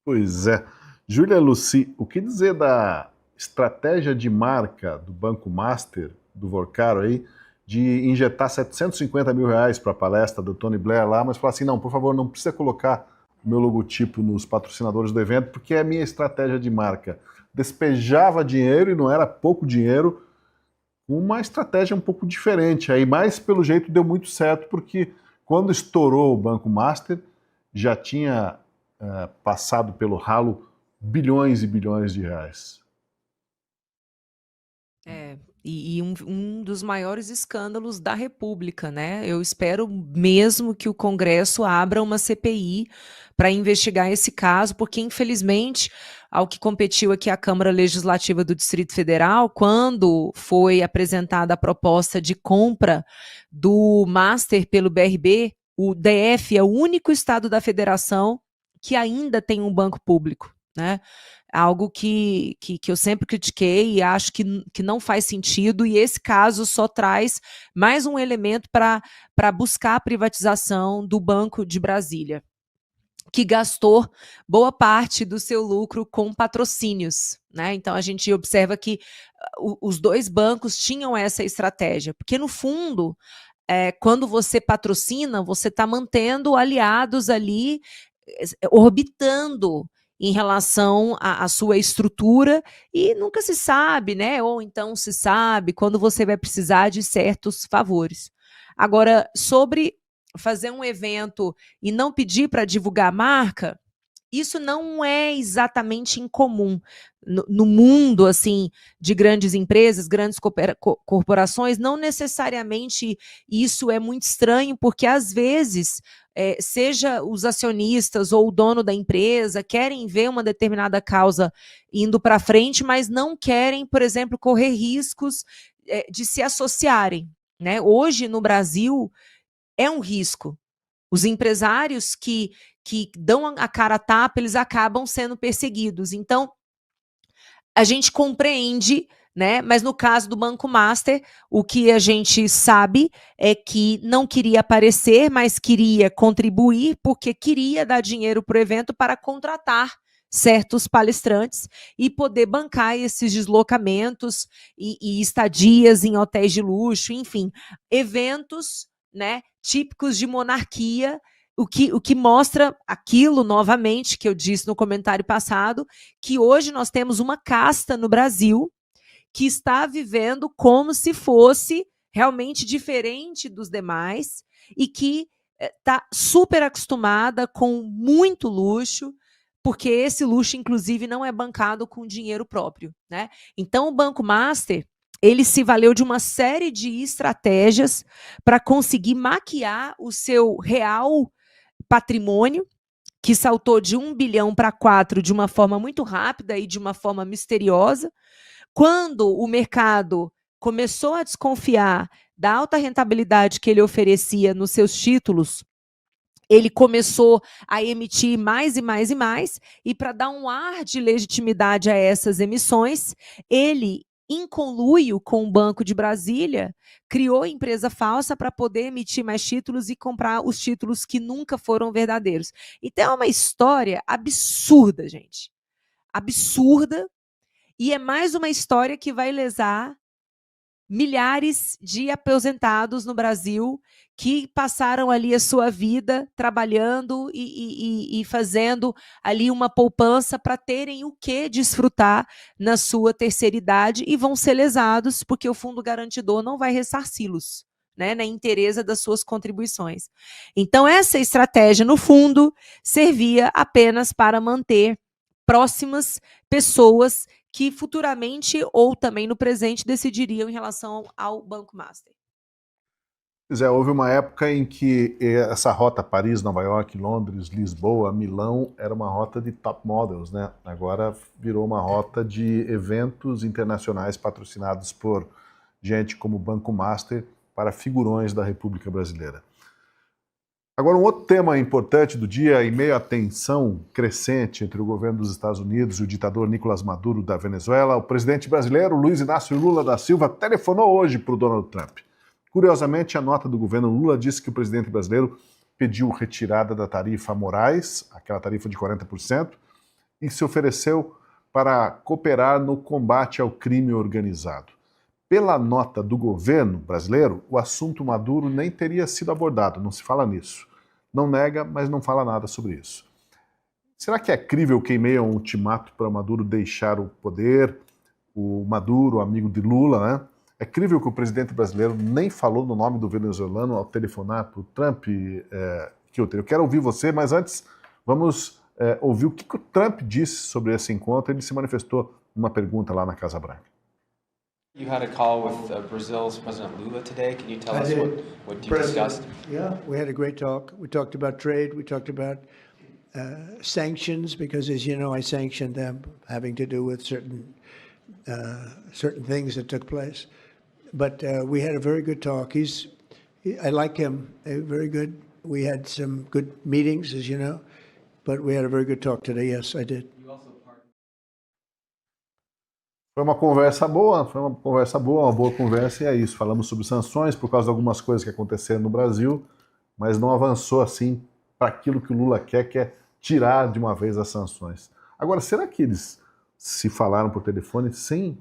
Pois é. Júlia Luci, o que dizer da estratégia de marca do Banco Master, do Vorcaro aí, de injetar 750 mil reais para a palestra do Tony Blair lá, mas falar assim, não, por favor, não precisa colocar o meu logotipo nos patrocinadores do evento, porque é a minha estratégia de marca. Despejava dinheiro, e não era pouco dinheiro, uma estratégia um pouco diferente. Aí, mas pelo jeito deu muito certo, porque quando estourou o Banco Master, já tinha passado pelo ralo bilhões e bilhões de reais. E um dos maiores escândalos da República, né? Eu espero mesmo que o Congresso abra uma CPI para investigar esse caso, porque, infelizmente, ao que competiu aqui a Câmara Legislativa do Distrito Federal, quando foi apresentada a proposta de compra do Master pelo BRB, o DF é o único estado da federação que ainda tem um banco público, né? Algo que eu sempre critiquei e acho que não faz sentido, e esse caso só traz mais um elemento para buscar a privatização do Banco de Brasília, que gastou boa parte do seu lucro com patrocínios, né? Então a gente observa que os dois bancos tinham essa estratégia, porque no fundo, quando você patrocina, você está mantendo aliados ali orbitando em relação à sua estrutura e nunca se sabe, né? Ou então se sabe quando você vai precisar de certos favores. Agora, sobre fazer um evento e não pedir para divulgar a marca, isso não é exatamente incomum. No mundo assim de grandes empresas, grandes corporações, não necessariamente isso é muito estranho, porque às vezes, seja os acionistas ou o dono da empresa querem ver uma determinada causa indo para frente, mas não querem, por exemplo, correr riscos de se associarem, né? Hoje, no Brasil, é um risco. Os empresários que dão a cara a tapa, eles acabam sendo perseguidos. Então, a gente compreende, né? Mas no caso do Banco Master, o que a gente sabe é que não queria aparecer, mas queria contribuir, porque queria dar dinheiro para o evento para contratar certos palestrantes e poder bancar esses deslocamentos e estadias em hotéis de luxo, enfim, eventos, né, típicos de monarquia, o que mostra aquilo, novamente, que eu disse no comentário passado, que hoje nós temos uma casta no Brasil que está vivendo como se fosse realmente diferente dos demais e que está super acostumada com muito luxo, porque esse luxo, inclusive, não é bancado com dinheiro próprio, né? Então, o Banco Master, ele se valeu de uma série de estratégias para conseguir maquiar o seu real patrimônio, que saltou de 1 bilhão para 4 de uma forma muito rápida e de uma forma misteriosa. Quando o mercado começou a desconfiar da alta rentabilidade que ele oferecia nos seus títulos, ele começou a emitir mais e mais e mais, e para dar um ar de legitimidade a essas emissões, ele, em conluio com o Banco de Brasília, criou empresa falsa para poder emitir mais títulos e comprar os títulos que nunca foram verdadeiros. Então é uma história absurda, gente. Absurda. E é mais uma história que vai lesar milhares de aposentados no Brasil que passaram ali a sua vida trabalhando e fazendo ali uma poupança para terem o que desfrutar na sua terceira idade e vão ser lesados porque o Fundo Garantidor não vai ressarci-los, né, na inteireza das suas contribuições. Então, essa estratégia, no fundo, servia apenas para manter próximas pessoas que futuramente ou também no presente decidiriam em relação ao Banco Master. Pois é, houve uma época em que essa rota Paris, Nova York, Londres, Lisboa, Milão era uma rota de top models, né? Agora virou uma rota de eventos internacionais patrocinados por gente como Banco Master para figurões da República Brasileira. Agora, um outro tema importante do dia, em meio à tensão crescente entre o governo dos Estados Unidos e o ditador Nicolás Maduro da Venezuela, o presidente brasileiro Luiz Inácio Lula da Silva telefonou hoje para o Donald Trump. Curiosamente, a nota do governo Lula disse que o presidente brasileiro pediu retirada da tarifa Moraes, aquela tarifa de 40%, e se ofereceu para cooperar no combate ao crime organizado. Pela nota do governo brasileiro, o assunto Maduro nem teria sido abordado, não se fala nisso. Não nega, mas não fala nada sobre isso. Será que é crível que, em meio a um ultimato para Maduro deixar o poder, o Maduro, amigo de Lula, né? É crível que o presidente brasileiro nem falou no nome do venezuelano ao telefonar para o Trump? Eu quero ouvir você, mas antes vamos ouvir o que o Trump disse sobre esse encontro. Ele se manifestou numa pergunta lá na Casa Branca. You had a call with Brazil's President Lula today. Can you tell us what you discussed? Yeah, we had a great talk. We talked about trade. We talked about sanctions, because, as you know, I sanctioned them, having to do with certain things that took place. But we had a very good talk. I like him. Very good. We had some good meetings, as you know, but we had a very good talk today. Yes, I did. Foi uma conversa boa, uma boa conversa, e é isso. Falamos sobre sanções por causa de algumas coisas que aconteceram no Brasil, mas não avançou assim para aquilo que o Lula quer, que é tirar de uma vez as sanções. Agora, será que eles se falaram por telefone sem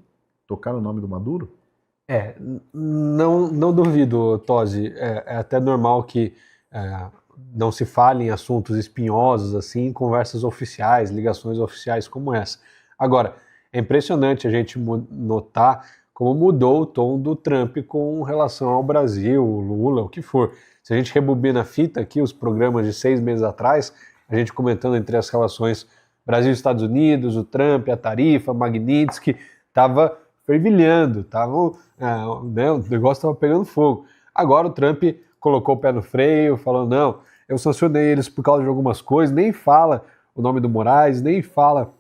tocar no nome do Maduro? Não duvido, Tosi. É até normal que não se fale em assuntos espinhosos assim, em conversas oficiais, ligações oficiais como essa. Agora, é impressionante a gente notar como mudou o tom do Trump com relação ao Brasil, o Lula, o que for. Se a gente rebobina a fita aqui, os programas de 6 meses atrás, a gente comentando entre as relações Brasil e Estados Unidos, o Trump, a tarifa, Magnitsky, estava fervilhando, né, o negócio estava pegando fogo. Agora o Trump colocou o pé no freio, falou, não, eu sancionei eles por causa de algumas coisas, nem fala o nome do Moraes, nem fala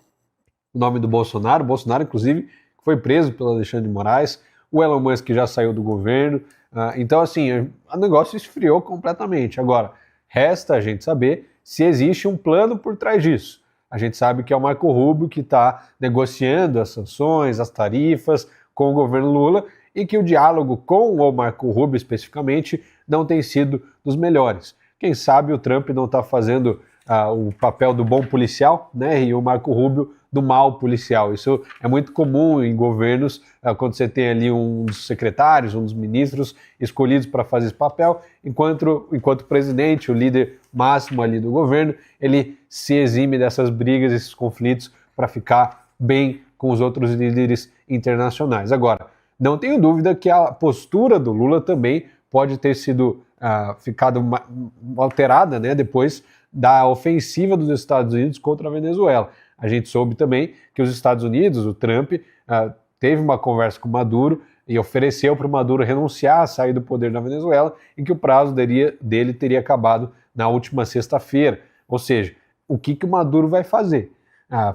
o nome do Bolsonaro, inclusive, foi preso pelo Alexandre de Moraes, o Elon Musk já saiu do governo, então assim, o negócio esfriou completamente. Agora, resta a gente saber se existe um plano por trás disso. A gente sabe que é o Marco Rubio que está negociando as sanções, as tarifas com o governo Lula e que o diálogo com o Marco Rubio especificamente não tem sido dos melhores. Quem sabe o Trump não está fazendo o papel do bom policial, né, e o Marco Rubio do mal policial. Isso é muito comum em governos, quando você tem ali um dos secretários, um dos ministros escolhidos para fazer esse papel, enquanto o presidente, o líder máximo ali do governo, ele se exime dessas brigas, esses conflitos, para ficar bem com os outros líderes internacionais. Agora, não tenho dúvida que a postura do Lula também pode ter sido ficado alterada, né, depois da ofensiva dos Estados Unidos contra a Venezuela. A gente soube também que os Estados Unidos, o Trump, teve uma conversa com o Maduro e ofereceu para o Maduro renunciar a sair do poder na Venezuela e que o prazo dele teria acabado na última sexta-feira. Ou seja, o que o Maduro vai fazer?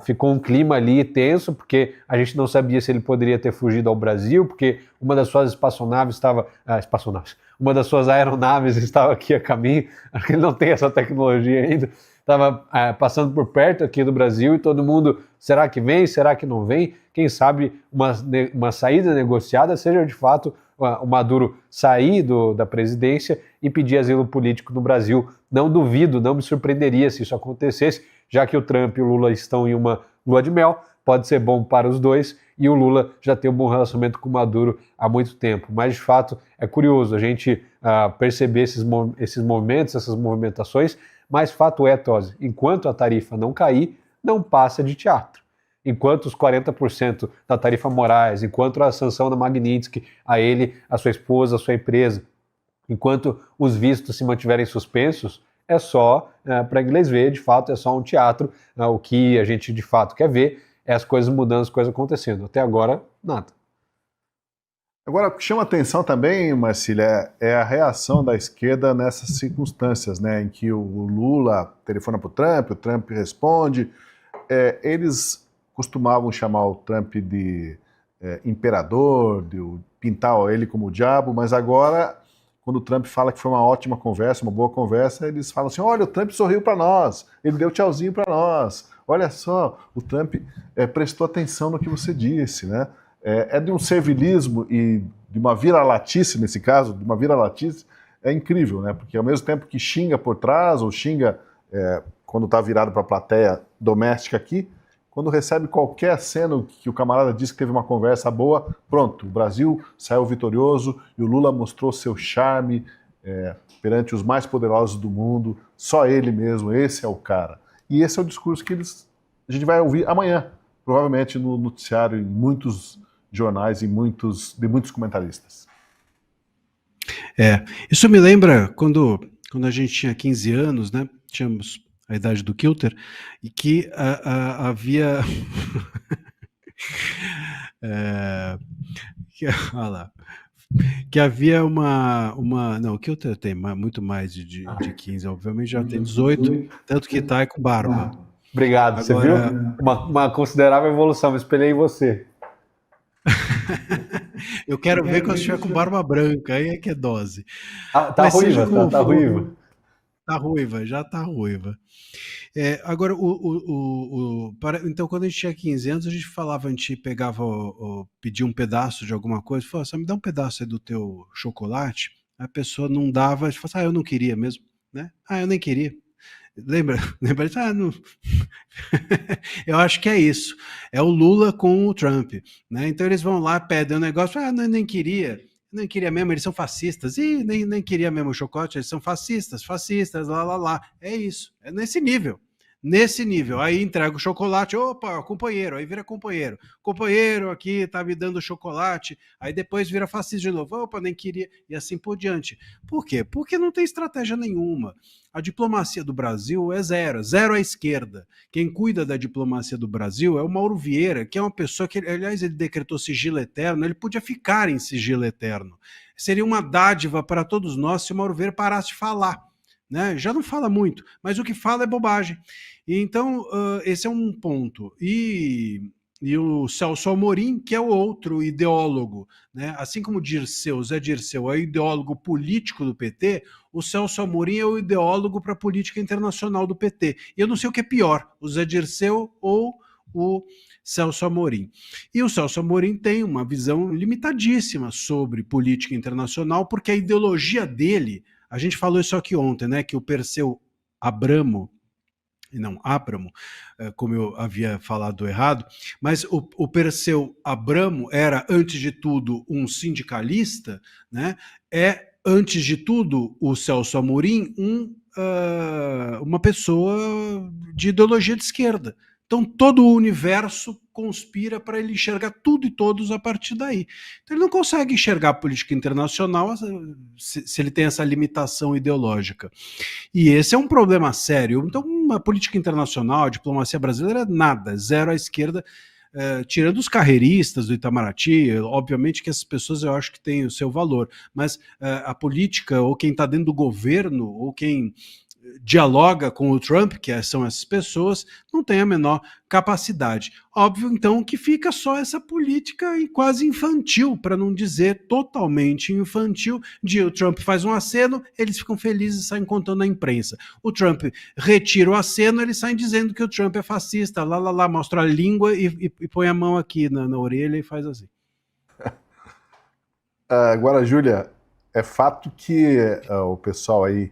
Ficou um clima ali tenso, porque a gente não sabia se ele poderia ter fugido ao Brasil, porque uma das suas uma das suas aeronaves estava aqui a caminho, acho que ele não tem essa tecnologia ainda, estava passando por perto aqui do Brasil e todo mundo, será que vem, será que não vem? Quem sabe uma saída negociada seja de fato o Maduro sair da presidência e pedir asilo político no Brasil. Não duvido, não me surpreenderia se isso acontecesse, já que o Trump e o Lula estão em uma lua de mel, pode ser bom para os dois, e o Lula já tem um bom relacionamento com o Maduro há muito tempo. Mas, de fato, é curioso a gente perceber esses movimentos, essas movimentações, mas fato é, Tosi, enquanto a tarifa não cair, não passa de teatro. Enquanto os 40% da tarifa Moraes, enquanto a sanção da Magnitsky a ele, a sua esposa, a sua empresa, enquanto os vistos se mantiverem suspensos, é só para inglês ver, de fato, é só um teatro. O que a gente de fato quer ver é as coisas mudando, as coisas acontecendo. Até agora, nada. Agora, o que chama atenção também, Marcília, é a reação da esquerda nessas circunstâncias, né, em que o Lula telefona para o Trump responde. Eles costumavam chamar o Trump de imperador, de pintar ele como o diabo, mas agora, quando o Trump fala que foi uma ótima conversa, uma boa conversa, eles falam assim, olha, o Trump sorriu para nós, ele deu tchauzinho para nós, olha só, o Trump prestou atenção no que você disse, né? É de um servilismo e de uma vira-latice, nesse caso, de uma vira-latice, é incrível, né? Porque ao mesmo tempo que xinga por trás, ou xinga quando está virado para a plateia doméstica aqui, quando recebe qualquer aceno que o camarada disse que teve uma conversa boa, pronto, o Brasil saiu vitorioso e o Lula mostrou seu charme perante os mais poderosos do mundo, só ele mesmo, esse é o cara. E esse é o discurso que a gente vai ouvir amanhã, provavelmente no noticiário, em muitos jornais e de muitos comentaristas. Isso me lembra quando a gente tinha 15 anos, né? Tínhamos a idade do Kilter, e que havia... olha lá. Que havia uma... Não, o Kilter tem muito mais de 15, obviamente já tem 18, tanto que tá com barba. Obrigado, agora... você viu? Uma considerável evolução, me espelhei em você. Eu quero ver quando estiver com barba branca, aí é que é dose. Tá ruiva, tá ruiva. Tá ruiva, já tá ruiva. Agora, então, quando a gente tinha 15 anos, a gente pegava, pedia um pedaço de alguma coisa, falava, só me dá um pedaço aí do teu chocolate, a pessoa não dava, a gente falava, eu não queria mesmo, né? Eu nem queria. Lembra disso? Não. Eu acho que é isso. É o Lula com o Trump, né? Então eles vão lá, pedem um negócio, eu nem queria. nem queria mesmo, eles são fascistas. Ih, nem queria mesmo o chocolate, eles são fascistas, lá. É isso, é nesse nível. Nesse nível, aí entrega o chocolate, opa, companheiro, aí vira companheiro. Companheiro aqui tá me dando chocolate, aí depois vira fascista de novo, opa, nem queria, e assim por diante. Por quê? Porque não tem estratégia nenhuma. A diplomacia do Brasil é zero à esquerda. Quem cuida da diplomacia do Brasil é o Mauro Vieira, que é uma pessoa que, aliás, ele decretou sigilo eterno, ele podia ficar em sigilo eterno. Seria uma dádiva para todos nós se o Mauro Vieira parasse de falar. Né? Já não fala muito, mas o que fala é bobagem. Então, esse é um ponto. E o Celso Amorim, que é o outro ideólogo, né? Assim como Zé Dirceu é ideólogo político do PT, o Celso Amorim é o ideólogo para a política internacional do PT. E eu não sei o que é pior, o Zé Dirceu ou o Celso Amorim. E o Celso Amorim tem uma visão limitadíssima sobre política internacional, porque a ideologia dele, a gente falou isso aqui ontem, né, que o Perseu Abramo, como eu havia falado errado, mas o Perseu Abramo era, antes de tudo, um sindicalista, né, antes de tudo, o Celso Amorim, uma pessoa de ideologia de esquerda. Então, todo o universo conspira para ele enxergar tudo e todos a partir daí. Então, ele não consegue enxergar a política internacional se ele tem essa limitação ideológica. E esse é um problema sério. Então, a política internacional, a diplomacia brasileira, nada, zero à esquerda, tirando os carreiristas do Itamaraty, obviamente que essas pessoas eu acho que têm o seu valor, mas a política, ou quem está dentro do governo, ou quem dialoga com o Trump, que são essas pessoas, não tem a menor capacidade. Óbvio, então, que fica só essa política quase infantil, para não dizer totalmente infantil, de o Trump faz um aceno, eles ficam felizes e saem contando na imprensa. O Trump retira o aceno, eles saem dizendo que o Trump é fascista, mostra a língua e põe a mão aqui na orelha e faz assim. Agora, Júlia, é fato que o pessoal aí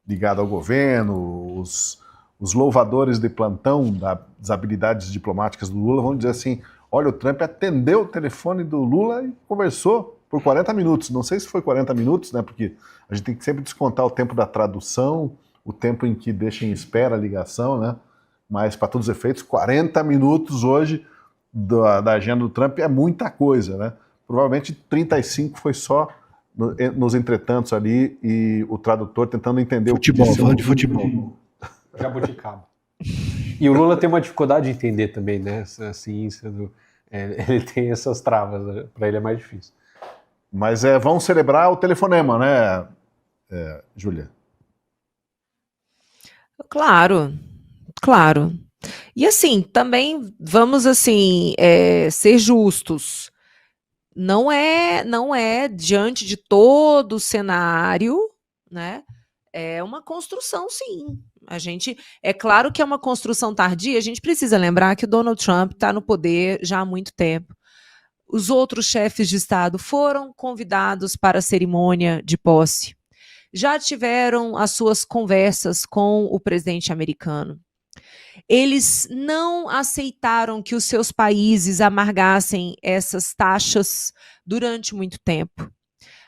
ligado ao governo, os louvadores de plantão das habilidades diplomáticas do Lula vão dizer assim, olha, o Trump atendeu o telefone do Lula e conversou por 40 minutos. Não sei se foi 40 minutos, né, porque a gente tem que sempre descontar o tempo da tradução, o tempo em que deixa em espera a ligação, né, mas para todos os efeitos, 40 minutos hoje da agenda do Trump é muita coisa, né. Provavelmente 35 foi só nos entretantos ali e o tradutor tentando entender futebol, o que falando de futebol. Jabuticaba. E o Lula tem uma dificuldade de entender também, né? A ciência ele tem essas travas, né? Para ele é mais difícil. Mas vão celebrar o telefonema, né, Júlia? Claro. E assim, também vamos assim ser justos. Não é diante de todo o cenário, né? É uma construção, sim. É claro que é uma construção tardia. A gente precisa lembrar que o Donald Trump está no poder já há muito tempo. Os outros chefes de Estado foram convidados para a cerimônia de posse. Já tiveram as suas conversas com o presidente americano. Eles não aceitaram que os seus países amargassem essas taxas durante muito tempo.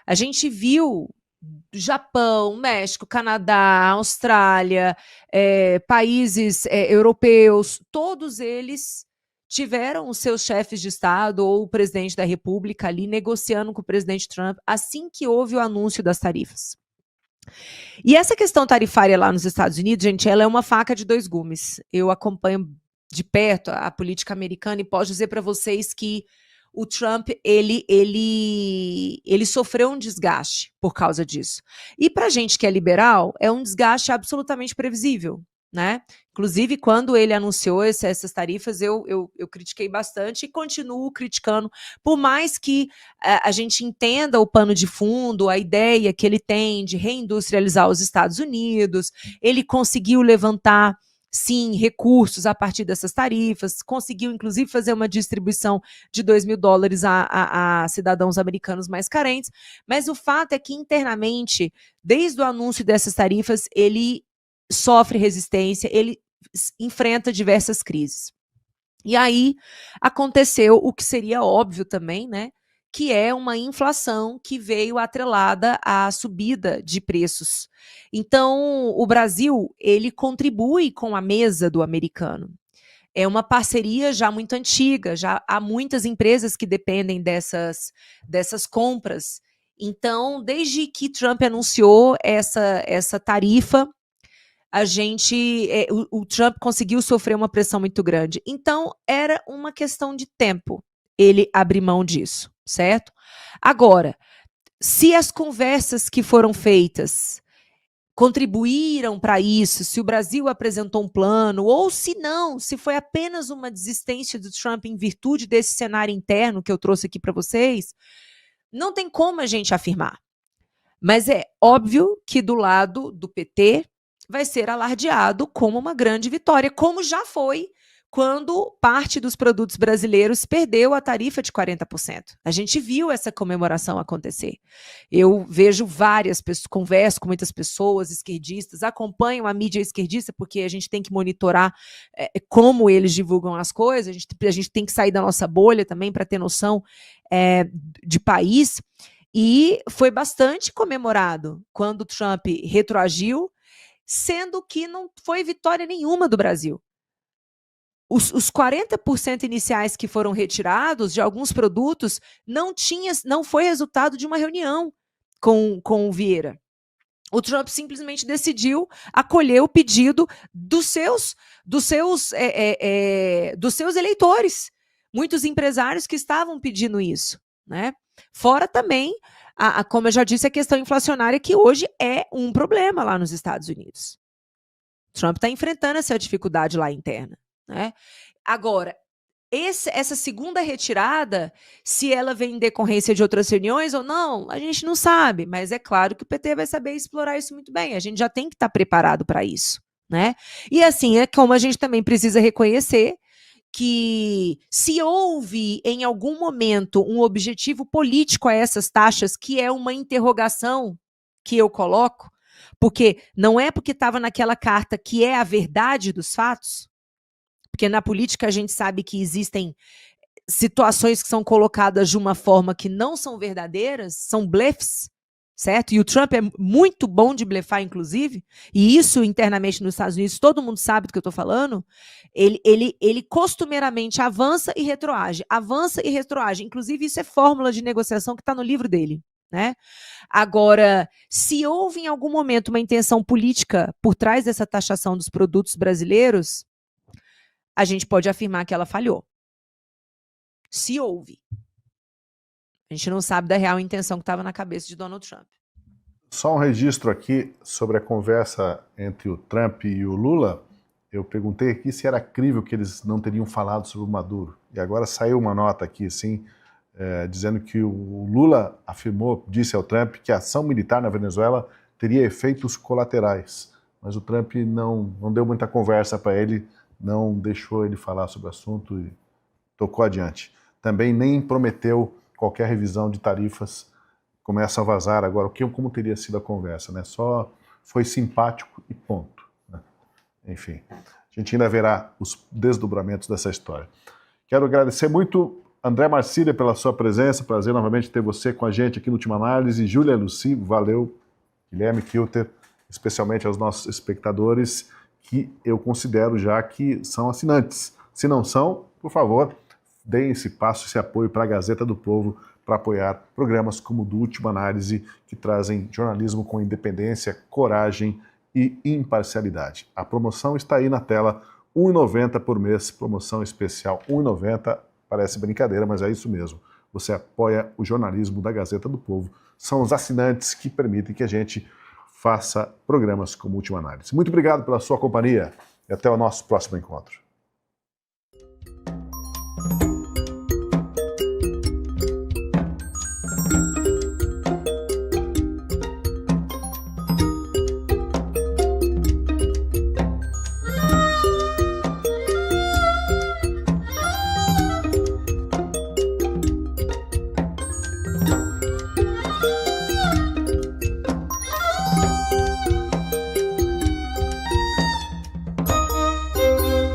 A gente viu Japão, México, Canadá, Austrália, países europeus, todos eles tiveram os seus chefes de Estado ou o presidente da República ali negociando com o presidente Trump assim que houve o anúncio das tarifas. E essa questão tarifária lá nos Estados Unidos, gente, ela é uma faca de dois gumes. Eu acompanho de perto a política americana e posso dizer para vocês que o Trump, ele sofreu um desgaste por causa disso. E para gente que é liberal, é um desgaste absolutamente previsível, né? Inclusive, quando ele anunciou essas tarifas, eu critiquei bastante e continuo criticando, por mais que a gente entenda o pano de fundo, a ideia que ele tem de reindustrializar os Estados Unidos, ele conseguiu levantar, sim, recursos a partir dessas tarifas, conseguiu, inclusive, fazer uma distribuição de $2.000 a cidadãos americanos mais carentes, mas o fato é que, internamente, desde o anúncio dessas tarifas, ele sofre resistência, ele enfrenta diversas crises. E aí aconteceu o que seria óbvio também, né? que é uma inflação que veio atrelada à subida de preços. Então, o Brasil, ele contribui com a mesa do americano. É uma parceria já muito antiga, já há muitas empresas que dependem dessas compras. Então, desde que Trump anunciou essa tarifa, o Trump conseguiu sofrer uma pressão muito grande. Então, era uma questão de tempo ele abrir mão disso, certo? Agora, se as conversas que foram feitas contribuíram para isso, se o Brasil apresentou um plano, ou se não, se foi apenas uma desistência do Trump em virtude desse cenário interno que eu trouxe aqui para vocês, não tem como a gente afirmar. Mas é óbvio que do lado do PT vai ser alardeado como uma grande vitória, como já foi quando parte dos produtos brasileiros perdeu a tarifa de 40%. A gente viu essa comemoração acontecer. Eu vejo várias pessoas, converso com muitas pessoas esquerdistas, acompanho a mídia esquerdista, porque a gente tem que monitorar como eles divulgam as coisas, a gente tem que sair da nossa bolha também para ter noção de país. E foi bastante comemorado quando Trump retroagiu, sendo que não foi vitória nenhuma do Brasil. Os 40% iniciais que foram retirados de alguns produtos não foi resultado de uma reunião com o Vieira. O Trump simplesmente decidiu acolher o pedido dos seus eleitores, muitos empresários que estavam pedindo isso, né? Fora também, como eu já disse, a questão inflacionária, que hoje é um problema lá nos Estados Unidos. Trump está enfrentando essa dificuldade lá interna, né? Agora, essa segunda retirada, se ela vem em decorrência de outras reuniões ou não, a gente não sabe, mas é claro que o PT vai saber explorar isso muito bem, a gente já tem que estar preparado para isso, né? E assim, é como a gente também precisa reconhecer que se houve em algum momento um objetivo político a essas taxas, que é uma interrogação que eu coloco, porque não é porque estava naquela carta que é a verdade dos fatos, porque na política a gente sabe que existem situações que são colocadas de uma forma que não são verdadeiras, são blefs, certo? E o Trump é muito bom de blefar, inclusive, e isso internamente nos Estados Unidos, todo mundo sabe do que eu estou falando. Ele costumeiramente avança e retroage, inclusive isso é fórmula de negociação que está no livro dele, né? Agora, se houve em algum momento uma intenção política por trás dessa taxação dos produtos brasileiros, a gente pode afirmar que ela falhou. Se houve. A gente não sabe da real intenção que estava na cabeça de Donald Trump. Só um registro aqui sobre a conversa entre o Trump e o Lula. Eu perguntei aqui se era crível que eles não teriam falado sobre o Maduro. E agora saiu uma nota aqui, sim, dizendo que o Lula disse ao Trump que a ação militar na Venezuela teria efeitos colaterais. Mas o Trump não deu muita conversa para ele, não deixou ele falar sobre o assunto e tocou adiante. Também nem prometeu qualquer revisão de tarifas. Começa a vazar agora como teria sido a conversa, né? Só foi simpático e ponto, né? Enfim, a gente ainda verá os desdobramentos dessa história. Quero agradecer muito André Marcília pela sua presença, prazer novamente ter você com a gente aqui no Última Análise. Júlia Lucy, valeu. Guilherme Kilter, especialmente aos nossos espectadores, que eu considero já que são assinantes. Se não são, por favor, deem esse passo, esse apoio para a Gazeta do Povo, para apoiar programas como o do Última Análise, que trazem jornalismo com independência, coragem e imparcialidade. A promoção está aí na tela, R$ 1,90 por mês, promoção especial, R$ 1,90, parece brincadeira, mas é isso mesmo. Você apoia o jornalismo da Gazeta do Povo, são os assinantes que permitem que a gente faça programas como Última Análise. Muito obrigado pela sua companhia e até o nosso próximo encontro.